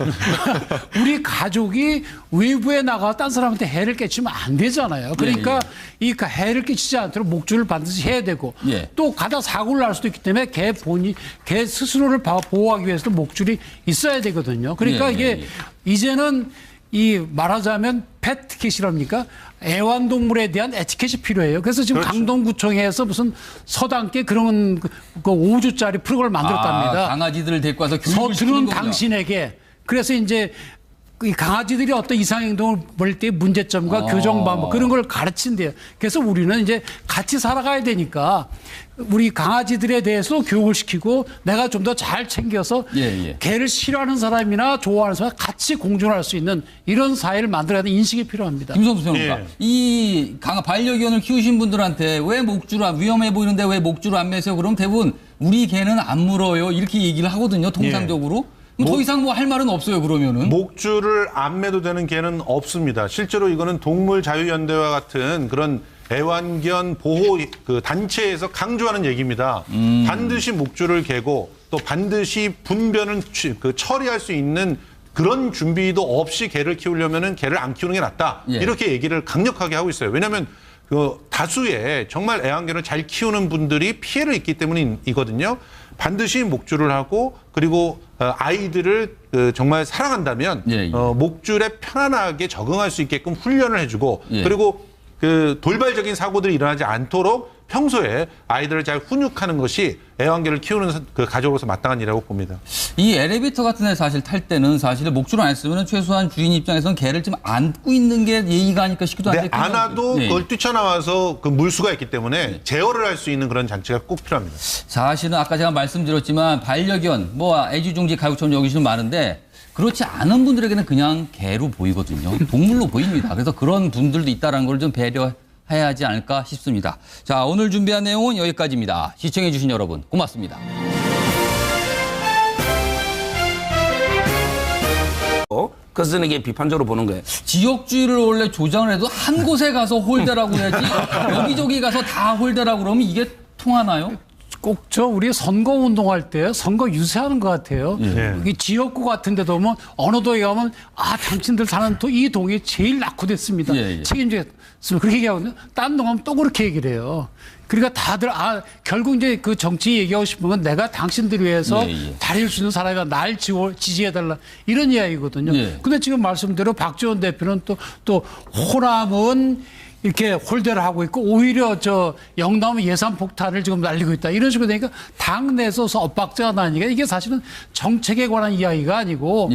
Speaker 5: 우리 가족이 외부에 나가 딴 사람한테 해를 끼치면 안 되잖아요. 그러니까 이 해를 끼치지 않도록 목줄을 반드시 해야 되고 또 가다 사고를 날 수도 있기 때문에 개 스스로를 보호하기 위해서도 목줄이 있어야 되거든요. 그러니까 이게 이제는 말하자면 펫티켓이랍니까? 애완동물에 대한 에티켓이 필요해요. 그래서 지금 강동구청에서 무슨 서당께 그런 그 5주짜리 프로그램을 만들었답니다.
Speaker 1: 강아지들을 데리고 와서 교육을 시키는
Speaker 5: 서두른
Speaker 1: 거구나.
Speaker 5: 당신에게. 그래서 이제 이 강아지들이 어떤 이상행동을 벌일 때 문제점과 교정 방법 그런 걸 가르친대요. 그래서 우리는 이제 같이 살아가야 되니까 우리 강아지들에 대해서 교육을 시키고 내가 좀 더 잘 챙겨서 개를 싫어하는 사람이나 좋아하는 사람 같이 공존할 수 있는 이런 사회를 만들어야 되는 인식이 필요합니다.
Speaker 1: 김성수 변호사, 이 반려견을 키우신 분들한테 왜 목줄을 위험해 보이는데 왜 목줄을 안 매세요? 그럼 대부분 우리 개는 안 물어요 이렇게 얘기를 하거든요. 통상적으로. 더 이상 뭐 할 말은 없어요, 그러면은.
Speaker 7: 목줄을 안 매도 되는 개는 없습니다. 실제로 이거는 동물자유연대와 같은 그런 애완견 보호 그 단체에서 강조하는 얘기입니다. 반드시 목줄을 개고 또 반드시 분변을 처리할 수 있는 그런 준비도 없이 개를 키우려면은 개를 안 키우는 게 낫다. 이렇게 얘기를 강력하게 하고 있어요. 왜냐하면 그 다수의 정말 애완견을 잘 키우는 분들이 피해를 입기 때문이거든요. 반드시 목줄을 하고 그리고 아이들을 정말 사랑한다면 목줄에 편안하게 적응할 수 있게끔 훈련을 해주고 그리고 그 돌발적인 사고들이 일어나지 않도록 평소에 아이들을 잘 훈육하는 것이 애완개를 키우는 그 가족으로서 마땅한 일이라고 봅니다.
Speaker 1: 이 엘리베이터 같은 데 사실 탈 때는 사실 목줄을 안 쓰면 최소한 주인 입장에서는 개를 좀 안고 있는 게 예의가 아닐까 싶기도 한데.
Speaker 7: 안아도 그걸 뛰쳐나와서 그 물수가 있기 때문에 제어를 할 수 있는 그런 장치가 꼭 필요합니다.
Speaker 1: 사실은 아까 제가 말씀드렸지만 반려견, 뭐 애지중지 가족처럼 여기시는 많은데 그렇지 않은 분들에게는 그냥 개로 보이거든요. 동물로 보입니다. 그래서 그런 분들도 있다는 걸 좀 배려해야 하지 않을까 싶습니다. 자, 오늘 준비한 내용은 여기까지입니다. 시청해 주신 여러분 고맙습니다.
Speaker 4: 그래서 저는 이게 비판적으로 보는 거예요.
Speaker 1: 지역주의를 원래 조장을 해도 한 곳에 가서 홀대라고 해야지 여기저기 가서 다 홀대라고 그러면 이게 통하나요?
Speaker 5: 꼭 우리 선거 운동할 때 선거 유세하는 것 같아요. 여기 지역구 같은 데 보면 어느 도에 가면 당신들 사는 이 동이 제일 낙후됐습니다. 책임지겠습니다. 그렇게 얘기하거든요. 딴 동 하면 또 그렇게 얘기를 해요. 그러니까 다들 결국 이제 그 정치 얘기하고 싶은 건 내가 당신들 위해서 다릴 수 있는 사람이야. 날 지지해달라. 이런 이야기거든요. 근데 지금 말씀대로 박지원 대표는 또 호남은 이렇게 홀대를 하고 있고 오히려 영남 예산 폭탄을 지금 날리고 있다. 이런 식으로 되니까 당내에서 엇박자가 나니까 이게 사실은 정책에 관한 이야기가 아니고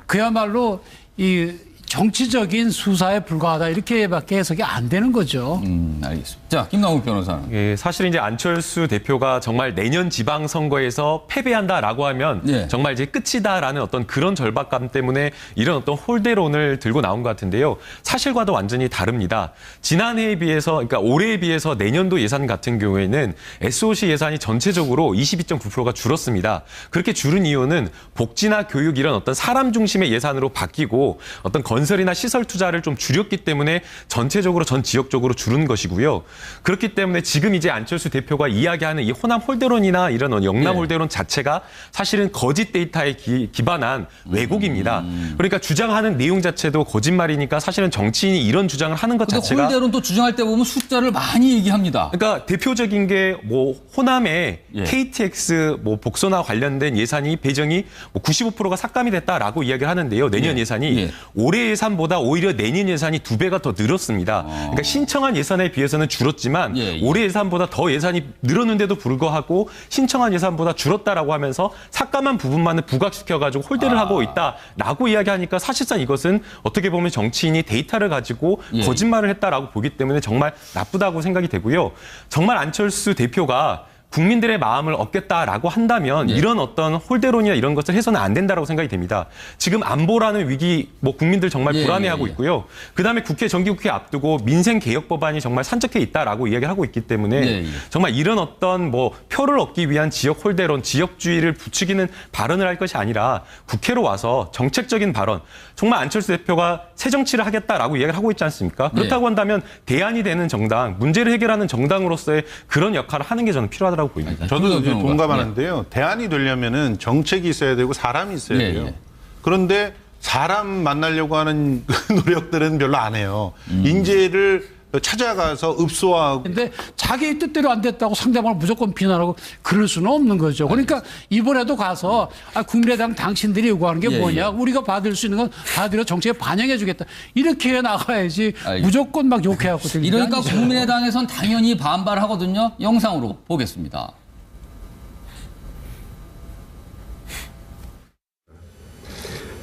Speaker 5: 그야말로 이 정치적인 수사에 불과하다 이렇게밖에 해석이 안 되는 거죠.
Speaker 1: 알겠습니다. 자, 김남욱 변호사는.
Speaker 6: 예, 사실 이제 안철수 대표가 정말 내년 지방선거에서 패배한다라고 하면 정말 이제 끝이다라는 어떤 그런 절박감 때문에 이런 어떤 홀대론을 들고 나온 것 같은데요. 사실과도 완전히 다릅니다. 지난해에 비해서, 그러니까 올해에 비해서 내년도 예산 같은 경우에는 SOC 예산이 전체적으로 22.9%가 줄었습니다. 그렇게 줄은 이유는 복지나 교육 이런 어떤 사람 중심의 예산으로 바뀌고 어떤 건설이나 시설 투자를 좀 줄였기 때문에 전체적으로 전 지역적으로 줄은 것이고요. 그렇기 때문에 지금 이제 안철수 대표가 이야기하는 이 호남 홀대론이나 이런 영남 홀대론 자체가 사실은 거짓 데이터에 기반한 왜곡입니다. 그러니까 주장하는 내용 자체도 거짓말이니까 사실은 정치인이 이런 주장을 하는 것 자체가
Speaker 1: 홀대론 또 주장할 때 보면 숫자를 많이 얘기합니다.
Speaker 6: 그러니까 대표적인 게 뭐 호남에 KTX 뭐 복선화 관련된 예산이 배정이 뭐 95%가 삭감이 됐다라고 이야기를 하는데요. 내년 예산이 올해 예산보다 오히려 내년 예산이 2배가 더 늘었습니다. 그러니까 신청한 예산에 비해서는 줄었지만 올해 예산보다 더 예산이 늘었는데도 불구하고 신청한 예산보다 줄었다라고 하면서 삭감한 부분만을 부각시켜가지고 홀대를 하고 있다라고 이야기하니까 사실상 이것은 어떻게 보면 정치인이 데이터를 가지고 거짓말을 했다라고 보기 때문에 정말 나쁘다고 생각이 되고요. 정말 안철수 대표가 국민들의 마음을 얻겠다라고 한다면 이런 어떤 홀대론이나 이런 것을 해서는 안 된다라고 생각이 됩니다. 지금 안보라는 위기 뭐 국민들 정말 불안해하고 있고요. 그다음에 정기국회 앞두고 민생 개혁 법안이 정말 산적해 있다라고 이야기를 하고 있기 때문에 정말 이런 어떤 뭐 표를 얻기 위한 지역 홀대론, 지역주의를 부추기는 발언을 할 것이 아니라 국회로 와서 정책적인 발언, 정말 안철수 대표가 새 정치를 하겠다라고 이야기를 하고 있지 않습니까? 그렇다고 한다면 대안이 되는 정당, 문제를 해결하는 정당으로서의 그런 역할을 하는 게 저는 필요하다고 보입니다.
Speaker 7: 저도 이제 동감하는데요. 대안이 되려면은 정책이 있어야 되고 사람이 있어야 돼요. 그런데 사람 만나려고 하는 노력들은 별로 안 해요. 인재를 찾아가서 읍소하고.
Speaker 5: 근데 자기 뜻대로 안 됐다고 상대방을 무조건 비난하고 그럴 수는 없는 거죠. 그러니까 이번에도 가서 국민의당 당신들이 요구하는 게 뭐냐. 우리가 받을 수 있는 건 받으려 정책에 반영해 주겠다. 이렇게 나가야지 무조건 막 욕해갖고.
Speaker 1: 이러니까 국민의당에선 당연히 반발하거든요. 영상으로 보겠습니다.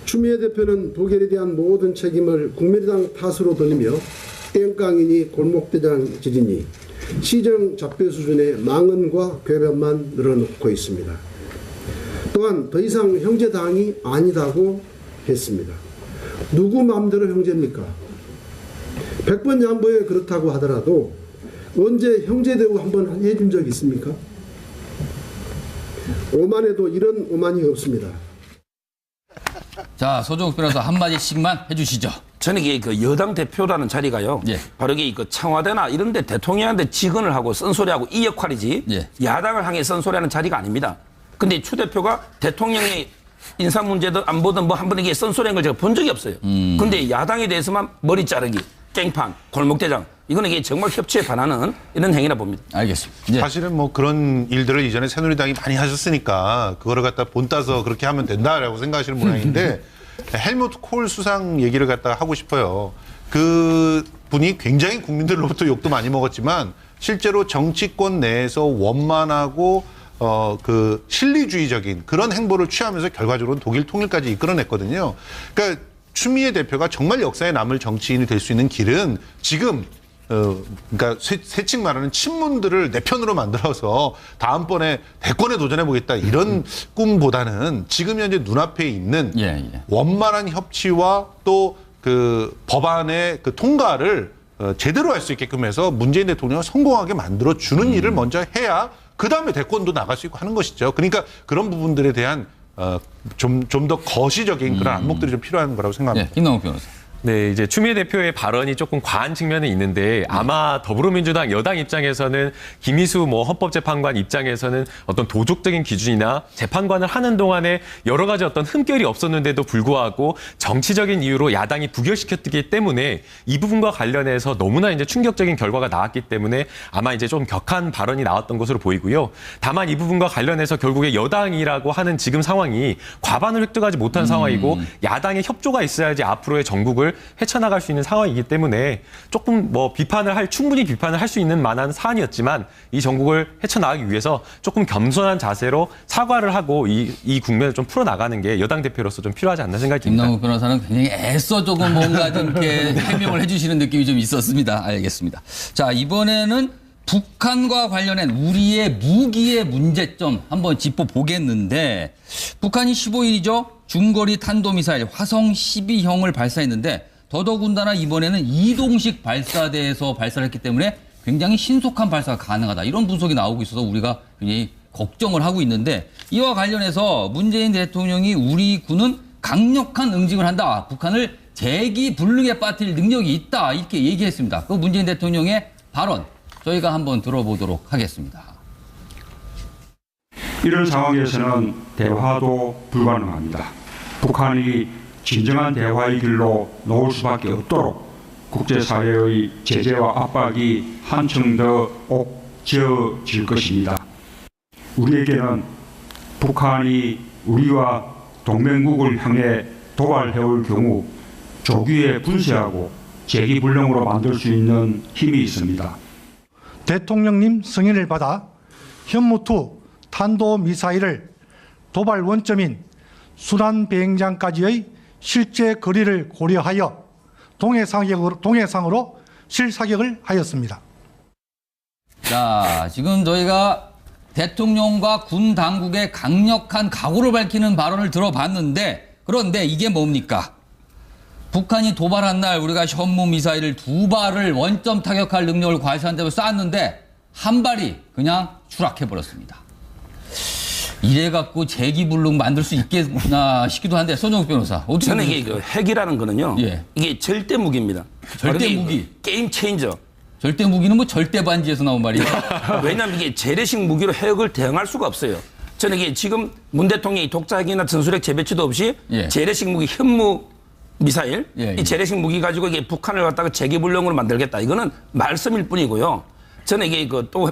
Speaker 8: 추미애 대표는 도결에 대한 모든 책임을 국민의당 탓으로 돌리며 땡깡이니 골목대장 지지니 시정 잡배 수준의 망언과 궤변만 늘어놓고 있습니다. 또한 더 이상 형제당이 아니다고 했습니다. 누구 마음대로 형제입니까? 100번 양보해 그렇다고 하더라도 언제 형제 대우 한번 해준 적 있습니까? 오만해도 이런 오만이 없습니다.
Speaker 1: 자, 서정욱 변호사 한마디씩만 해주시죠.
Speaker 4: 저는 이게 그 여당 대표라는 자리가요. 바로 이게 그 청와대나 이런 데 대통령한테 직언을 하고 쓴소리하고 이 역할이지 야당을 향해 쓴소리하는 자리가 아닙니다. 근데 추 대표가 대통령의 인사 문제든 안보든 뭐 한 번 이게 쓴소리한 걸 제가 본 적이 없어요. 근데 야당에 대해서만 머리 자르기, 깽판, 골목대장 이거는 이게 정말 협치에 반하는 이런 행위라 봅니다.
Speaker 1: 알겠습니다. 예.
Speaker 7: 사실은 뭐 그런 일들을 이전에 새누리당이 많이 하셨으니까 그거를 갖다 본따서 그렇게 하면 된다라고 생각하시는 모양인데 헬무트 콜 수상 얘기를 갖다 하고 싶어요. 그 분이 굉장히 국민들로부터 욕도 많이 먹었지만 실제로 정치권 내에서 원만하고 그 실리주의적인 그런 행보를 취하면서 결과적으로 독일 통일까지 이끌어냈거든요. 그러니까 추미애 대표가 정말 역사에 남을 정치인이 될 수 있는 길은 지금 그러니까 세칭 말하는 친문들을 내 편으로 만들어서 다음번에 대권에 도전해보겠다 이런 꿈보다는 지금 현재 눈앞에 있는 원만한 협치와 또 그 법안의 그 통과를 제대로 할 수 있게끔 해서 문재인 대통령을 성공하게 만들어주는 일을 먼저 해야 그 다음에 대권도 나갈 수 있고 하는 것이죠. 그러니까 그런 부분들에 대한 좀 더 거시적인 그런 안목들이 좀 필요한 거라고 생각합니다.
Speaker 1: 김남욱 변호사.
Speaker 6: 네, 이제 추미애 대표의 발언이 조금 과한 측면이 있는데 아마 더불어민주당 여당 입장에서는 김희수 헌법재판관 입장에서는 어떤 도덕적인 기준이나 재판관을 하는 동안에 여러 가지 어떤 흠결이 없었는데도 불구하고 정치적인 이유로 야당이 부결시켰기 때문에 이 부분과 관련해서 너무나 이제 충격적인 결과가 나왔기 때문에 아마 이제 좀 격한 발언이 나왔던 것으로 보이고요. 다만 이 부분과 관련해서 결국에 여당이라고 하는 지금 상황이 과반을 획득하지 못한 상황이고 야당의 협조가 있어야지 앞으로의 정국을 헤쳐나갈 수 있는 상황이기 때문에 조금 충분히 비판을 할 수 있는 만한 사안이었지만 이 정국을 헤쳐나가기 위해서 조금 겸손한 자세로 사과를 하고 이 국면을 좀 풀어나가는 게 여당 대표로서 좀 필요하지 않나 생각이 듭니다.
Speaker 1: 김남욱 변호사는 굉장히 애써 조금 뭔가 좀 이렇게 해명을 해주시는 느낌이 좀 있었습니다. 알겠습니다. 자, 이번에는 북한과 관련한 우리의 무기의 문제점 한번 짚어보겠는데 북한이 15일이죠. 중거리 탄도미사일 화성 12형을 발사했는데 더더군다나 이번에는 이동식 발사대에서 발사를 했기 때문에 굉장히 신속한 발사가 가능하다. 이런 분석이 나오고 있어서 우리가 굉장히 걱정을 하고 있는데 이와 관련해서 문재인 대통령이 우리 군은 강력한 응징을 한다. 북한을 재기불능에 빠뜨릴 능력이 있다. 이렇게 얘기했습니다. 그 문재인 대통령의 발언 저희가 한번 들어보도록 하겠습니다.
Speaker 9: 이런 상황에서는 대화도 불가능합니다. 북한이 진정한 대화의 길로 놓을 수밖에 없도록 국제사회의 제재와 압박이 한층 더 옥죄어질 것입니다. 우리에게는 북한이 우리와 동맹국을 향해 도발해올 경우 조기에 분쇄하고 재기불능으로 만들 수 있는 힘이 있습니다.
Speaker 10: 대통령님 승인을 받아 현무2 탄도미사일을 도발 원점인 순환 비행장까지의 실제 거리를 고려하여 동해상으로 실사격을 하였습니다.
Speaker 1: 자, 지금 저희가 대통령과 군 당국의 강력한 각오를 밝히는 발언을 들어봤는데 그런데 이게 뭡니까? 북한이 도발한 날 우리가 현무 미사일을 2발을 원점 타격할 능력을 과시한다고 쐈는데 한 발이 그냥 추락해버렸습니다. 이래갖고 재기불능 만들 수 있겠나 싶기도 한데 손정욱 변호사.
Speaker 4: 저는 이게 핵이라는 거는요. 이게 절대 무기입니다.
Speaker 1: 절대 무기.
Speaker 4: 게임 체인저.
Speaker 1: 절대 무기는 뭐 절대 반지에서 나온 말이에요.
Speaker 4: 왜냐하면 이게 재래식 무기로 핵을 대응할 수가 없어요. 저는 이게 지금 문 대통령이 독자핵이나 전술핵 재배치도 없이 재래식 무기 현무 미사일 이 재래식 무기 가지고 이게 북한을 갖다가 재기불능으로 만들겠다. 이거는 말씀일 뿐이고요. 저는 이게 또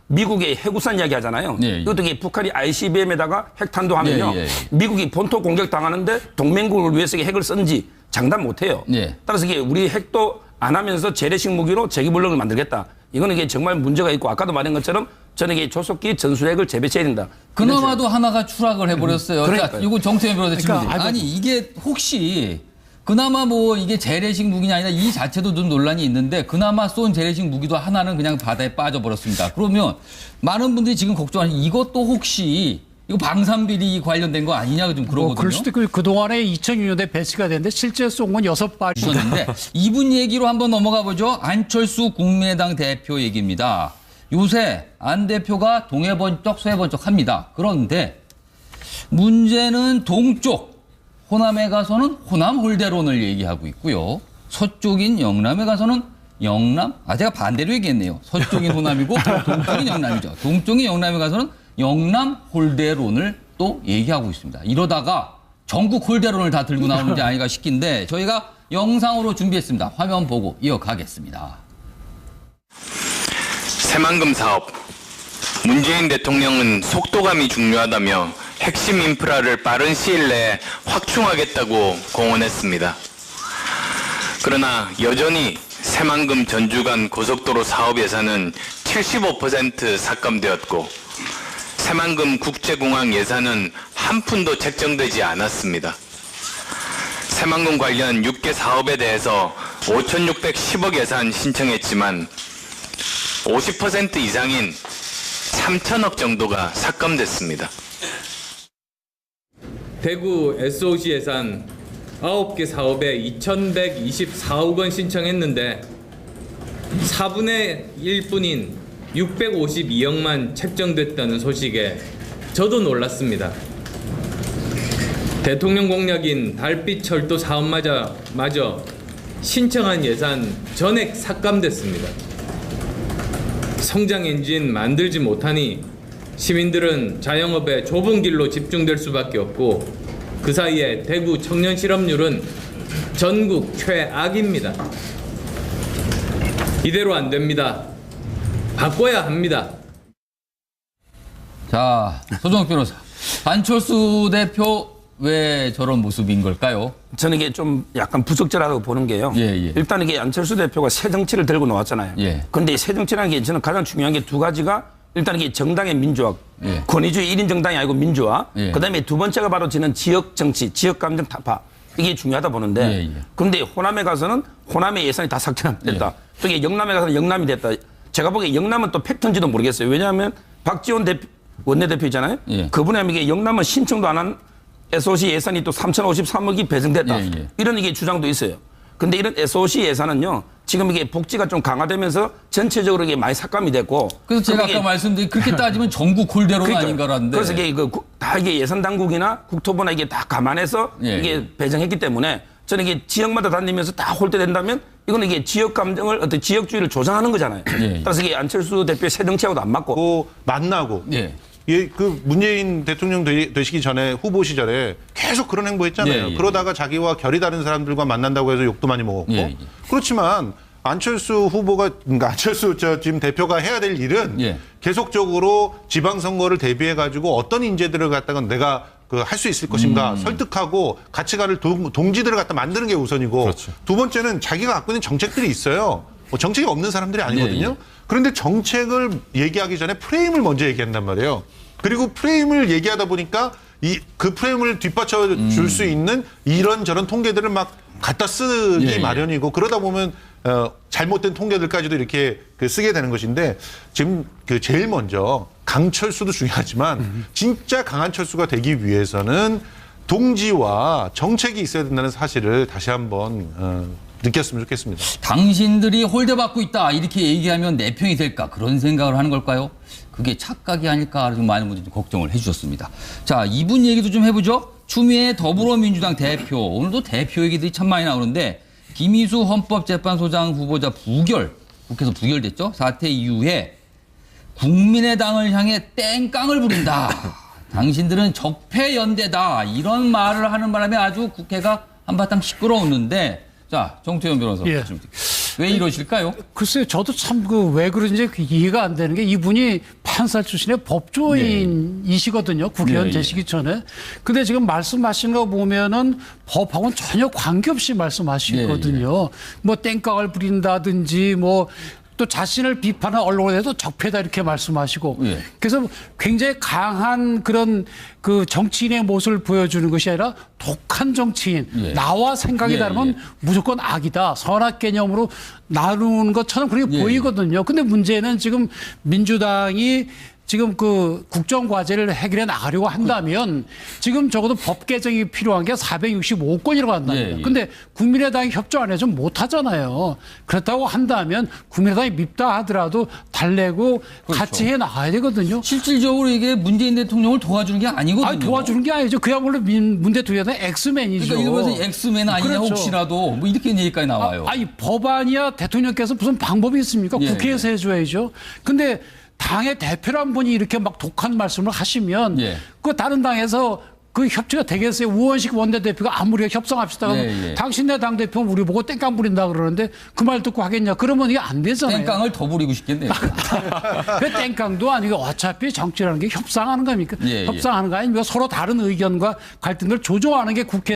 Speaker 4: 미국의 해구산 이야기 하잖아요. 이것도 이게 북한이 ICBM에다가 핵탄도 하면요. 미국이 본토 공격 당하는데 동맹국을 위해서 핵을 쓴지 장담 못 해요. 따라서 이게 우리 핵도 안 하면서 재래식 무기로 재기불능을 만들겠다. 이거는 이게 정말 문제가 있고 아까도 말한 것처럼 저는 이게 조속히 전술핵을 재배치해야 된다.
Speaker 1: 그나마도 하나가 추락을 해버렸어요. 그러니까 이거 정태현 변호사 질문이. 아니 이게 혹시 그나마 뭐 이게 재래식 무기냐 아니라 이 자체도 좀 논란이 있는데 그나마 쏜 재래식 무기도 하나는 그냥 바다에 빠져버렸습니다. 그러면 많은 분들이 지금 걱정하는 이것도 혹시 이거 방산비리 관련된 거 아니냐 좀 그러거든요.
Speaker 5: 그럴 수도 있고 그동안에 2006년에 배치가 됐는데 실제 쏜 건 6발.
Speaker 1: 있었는데 이분 얘기로 한번 넘어가 보죠. 안철수 국민의당 대표 얘기입니다. 요새 안 대표가 동해번쩍 서해번쩍 합니다. 그런데 문제는 동쪽 호남에 가서는 호남 홀대론을 얘기하고 있고요. 서쪽인 영남에 가서는 영남, 제가 반대로 얘기했네요. 서쪽인 호남이고 동쪽인 영남이죠. 동쪽인 영남에 가서는 영남 홀대론을 또 얘기하고 있습니다. 이러다가 전국 홀대론을 다 들고 나오는 게 아닌가 싶긴데 저희가 영상으로 준비했습니다. 화면 보고 이어가겠습니다.
Speaker 2: 새만금 사업. 문재인 대통령은 속도감이 중요하다며 핵심 인프라를 빠른 시일 내에 확충하겠다고 공언했습니다. 그러나 여전히 새만금 전주 간 고속도로 사업 예산은 75% 삭감되었고 새만금 국제공항 예산은 한 푼도 책정되지 않았습니다. 새만금 관련 6개 사업에 대해서 5,610억 예산 신청했지만 50% 이상인 3천억 정도가 삭감됐습니다.
Speaker 3: 대구 SOC 예산 9개 사업에 2,124억 원 신청했는데 4분의 1뿐인 652억만 책정됐다는 소식에 저도 놀랐습니다. 대통령 공약인 달빛 철도 사업마저 신청한 예산 전액 삭감됐습니다. 성장 엔진 만들지 못하니 시민들은 자영업에 좁은 길로 집중될 수밖에 없고 그 사이에 대구 청년 실업률은 전국 최악입니다. 이대로 안 됩니다. 바꿔야 합니다.
Speaker 1: 자, 소정욱 변호사. 안철수 대표 왜 저런 모습인 걸까요?
Speaker 4: 저는 이게 좀 약간 부적절하다고 보는 게요. 일단 이게 안철수 대표가 새 정치를 들고 나왔잖아요. 그런데 새 정치라는 게 저는 가장 중요한 게 두 가지가 일단 이게 정당의 민주화, 권위주의 1인 정당이 아니고 민주화, 그다음에 두 번째가 바로 저는 지역 정치, 지역 감정 타파. 이게 중요하다 보는데 그런데 호남에 가서는 호남의 예산이 다 삭감됐다. 또 이게 영남에 가서는 영남이 됐다. 제가 보기에 영남은 또 팩트인지도 모르겠어요. 왜냐하면 박지원 원내대표잖아요. 그분이 하면 이게 영남은 신청도 안 한 SOC 예산이 또 3,053억이 배정됐다. 이런 이게 주장도 있어요. 근데 이런 SOC 예산은요, 지금 이게 복지가 좀 강화되면서 전체적으로 이게 많이 삭감이 됐고.
Speaker 1: 그래서 제가 아까 말씀드린 그렇게 따지면 전국 홀대론
Speaker 4: 그러니까,
Speaker 1: 아닌가라는데.
Speaker 4: 그래서 이게 다 이게 예산 당국이나 국토부나 이게 다 감안해서 이게 배정했기 때문에 저는 이게 지역마다 다니면서 다 홀대된다면 이거는 이게 지역 감정을 어떤 지역주의를 조장하는 거잖아요. 그래서 이게 안철수 대표의 새 정치하고도 안 맞고.
Speaker 7: 만나고. 그 문재인 대통령 되시기 전에 후보 시절에 계속 그런 행보했잖아요. 그러다가 자기와 결이 다른 사람들과 만난다고 해서 욕도 많이 먹었고. 그렇지만 안철수 후보가, 그러니까 안철수 지금 대표가 해야 될 일은 계속적으로 지방선거를 대비해가지고 어떤 인재들을 갖다가 내가 할 수 있을 것인가 설득하고 같이 갈 동지들을 갖다 만드는 게 우선이고. 두 번째는 자기가 갖고 있는 정책들이 있어요. 정책이 없는 사람들이 아니거든요. 그런데 정책을 얘기하기 전에 프레임을 먼저 얘기한단 말이에요. 그리고 프레임을 얘기하다 보니까 그 프레임을 뒷받쳐 줄 수 있는 이런저런 통계들을 막 갖다 쓰기 마련이고 그러다 보면 잘못된 통계들까지도 이렇게 쓰게 되는 것인데 지금 제일 먼저 강철수도 중요하지만 진짜 강한철수가 되기 위해서는 동지와 정책이 있어야 된다는 사실을 다시 한번 느꼈으면 좋겠습니다.
Speaker 1: 당신들이 홀대받고 있다 이렇게 얘기하면 내평이 될까 그런 생각을 하는 걸까요? 그게 착각이 아닐까 좀 많은 분들이 걱정을 해주셨습니다. 자, 이분 얘기도 좀 해보죠. 추미애 더불어민주당 대표. 오늘도 대표 얘기들이 참 많이 나오는데 김희수 헌법재판소장 후보자 국회에서 부결됐죠. 사태 이후에 국민의당을 향해 땡깡을 부린다. 당신들은 적폐연대다. 이런 말을 하는 바람에 아주 국회가 한바탕 시끄러웠는데 자, 정태현 변호사. 왜 이러실까요?
Speaker 5: 글쎄요, 저도 참 왜 그런지 이해가 안 되는 게 이분이 판사 출신의 법조인이시거든요. 국회의원 되시기 전에. 근데 지금 말씀하신 거 보면은 법하고는 전혀 관계없이 말씀하시거든요. 뭐 땡깡을 부린다든지 뭐 또 자신을 비판한 언론에도 적폐다 이렇게 말씀하시고 그래서 굉장히 강한 그런 그 정치인의 모습을 보여주는 것이 아니라 독한 정치인 나와 생각이 다르면 무조건 악이다 선악 개념으로 나누는 것처럼 그렇게 보이거든요. 근데 문제는 지금 민주당이 지금 그 국정과제를 해결해 나가려고 한다면 지금 적어도 법 개정이 필요한 게 465건이라고 한답니다. 근데 국민의당이 협조 안 해서 못 하잖아요. 그렇다고 한다면 국민의당이 밉다 하더라도 달래고 같이 해 나가야 되거든요.
Speaker 1: 실질적으로 이게 문재인 대통령을 도와주는 게 아니거든요.
Speaker 5: 아니, 도와주는 게 아니죠. 그야말로 문 대통령의 엑스맨이죠.
Speaker 1: 그러니까 이러면서 엑스맨 아니냐 혹시라도 뭐 이렇게 얘기까지 나와요.
Speaker 5: 아니 법안이야 대통령께서 무슨 방법이 있습니까? 국회에서 해줘야죠. 근데 당의 대표란 분이 이렇게 막 독한 말씀을 하시면 그 다른 당에서 그 협치가 되겠어요. 우원식 원내대표가 아무리 협상합시다. 당신네 당대표는 우리 보고 땡깡 부린다 그러는데 그 말 듣고 하겠냐. 그러면 이게 안 되잖아요.
Speaker 1: 땡깡을 더 부리고 싶겠네요.
Speaker 5: 그 땡깡도 아니고 어차피 정치라는 게 협상하는 겁니까? 협상하는 거 아닙니까? 서로 다른 의견과 갈등을 조정하는 게 국회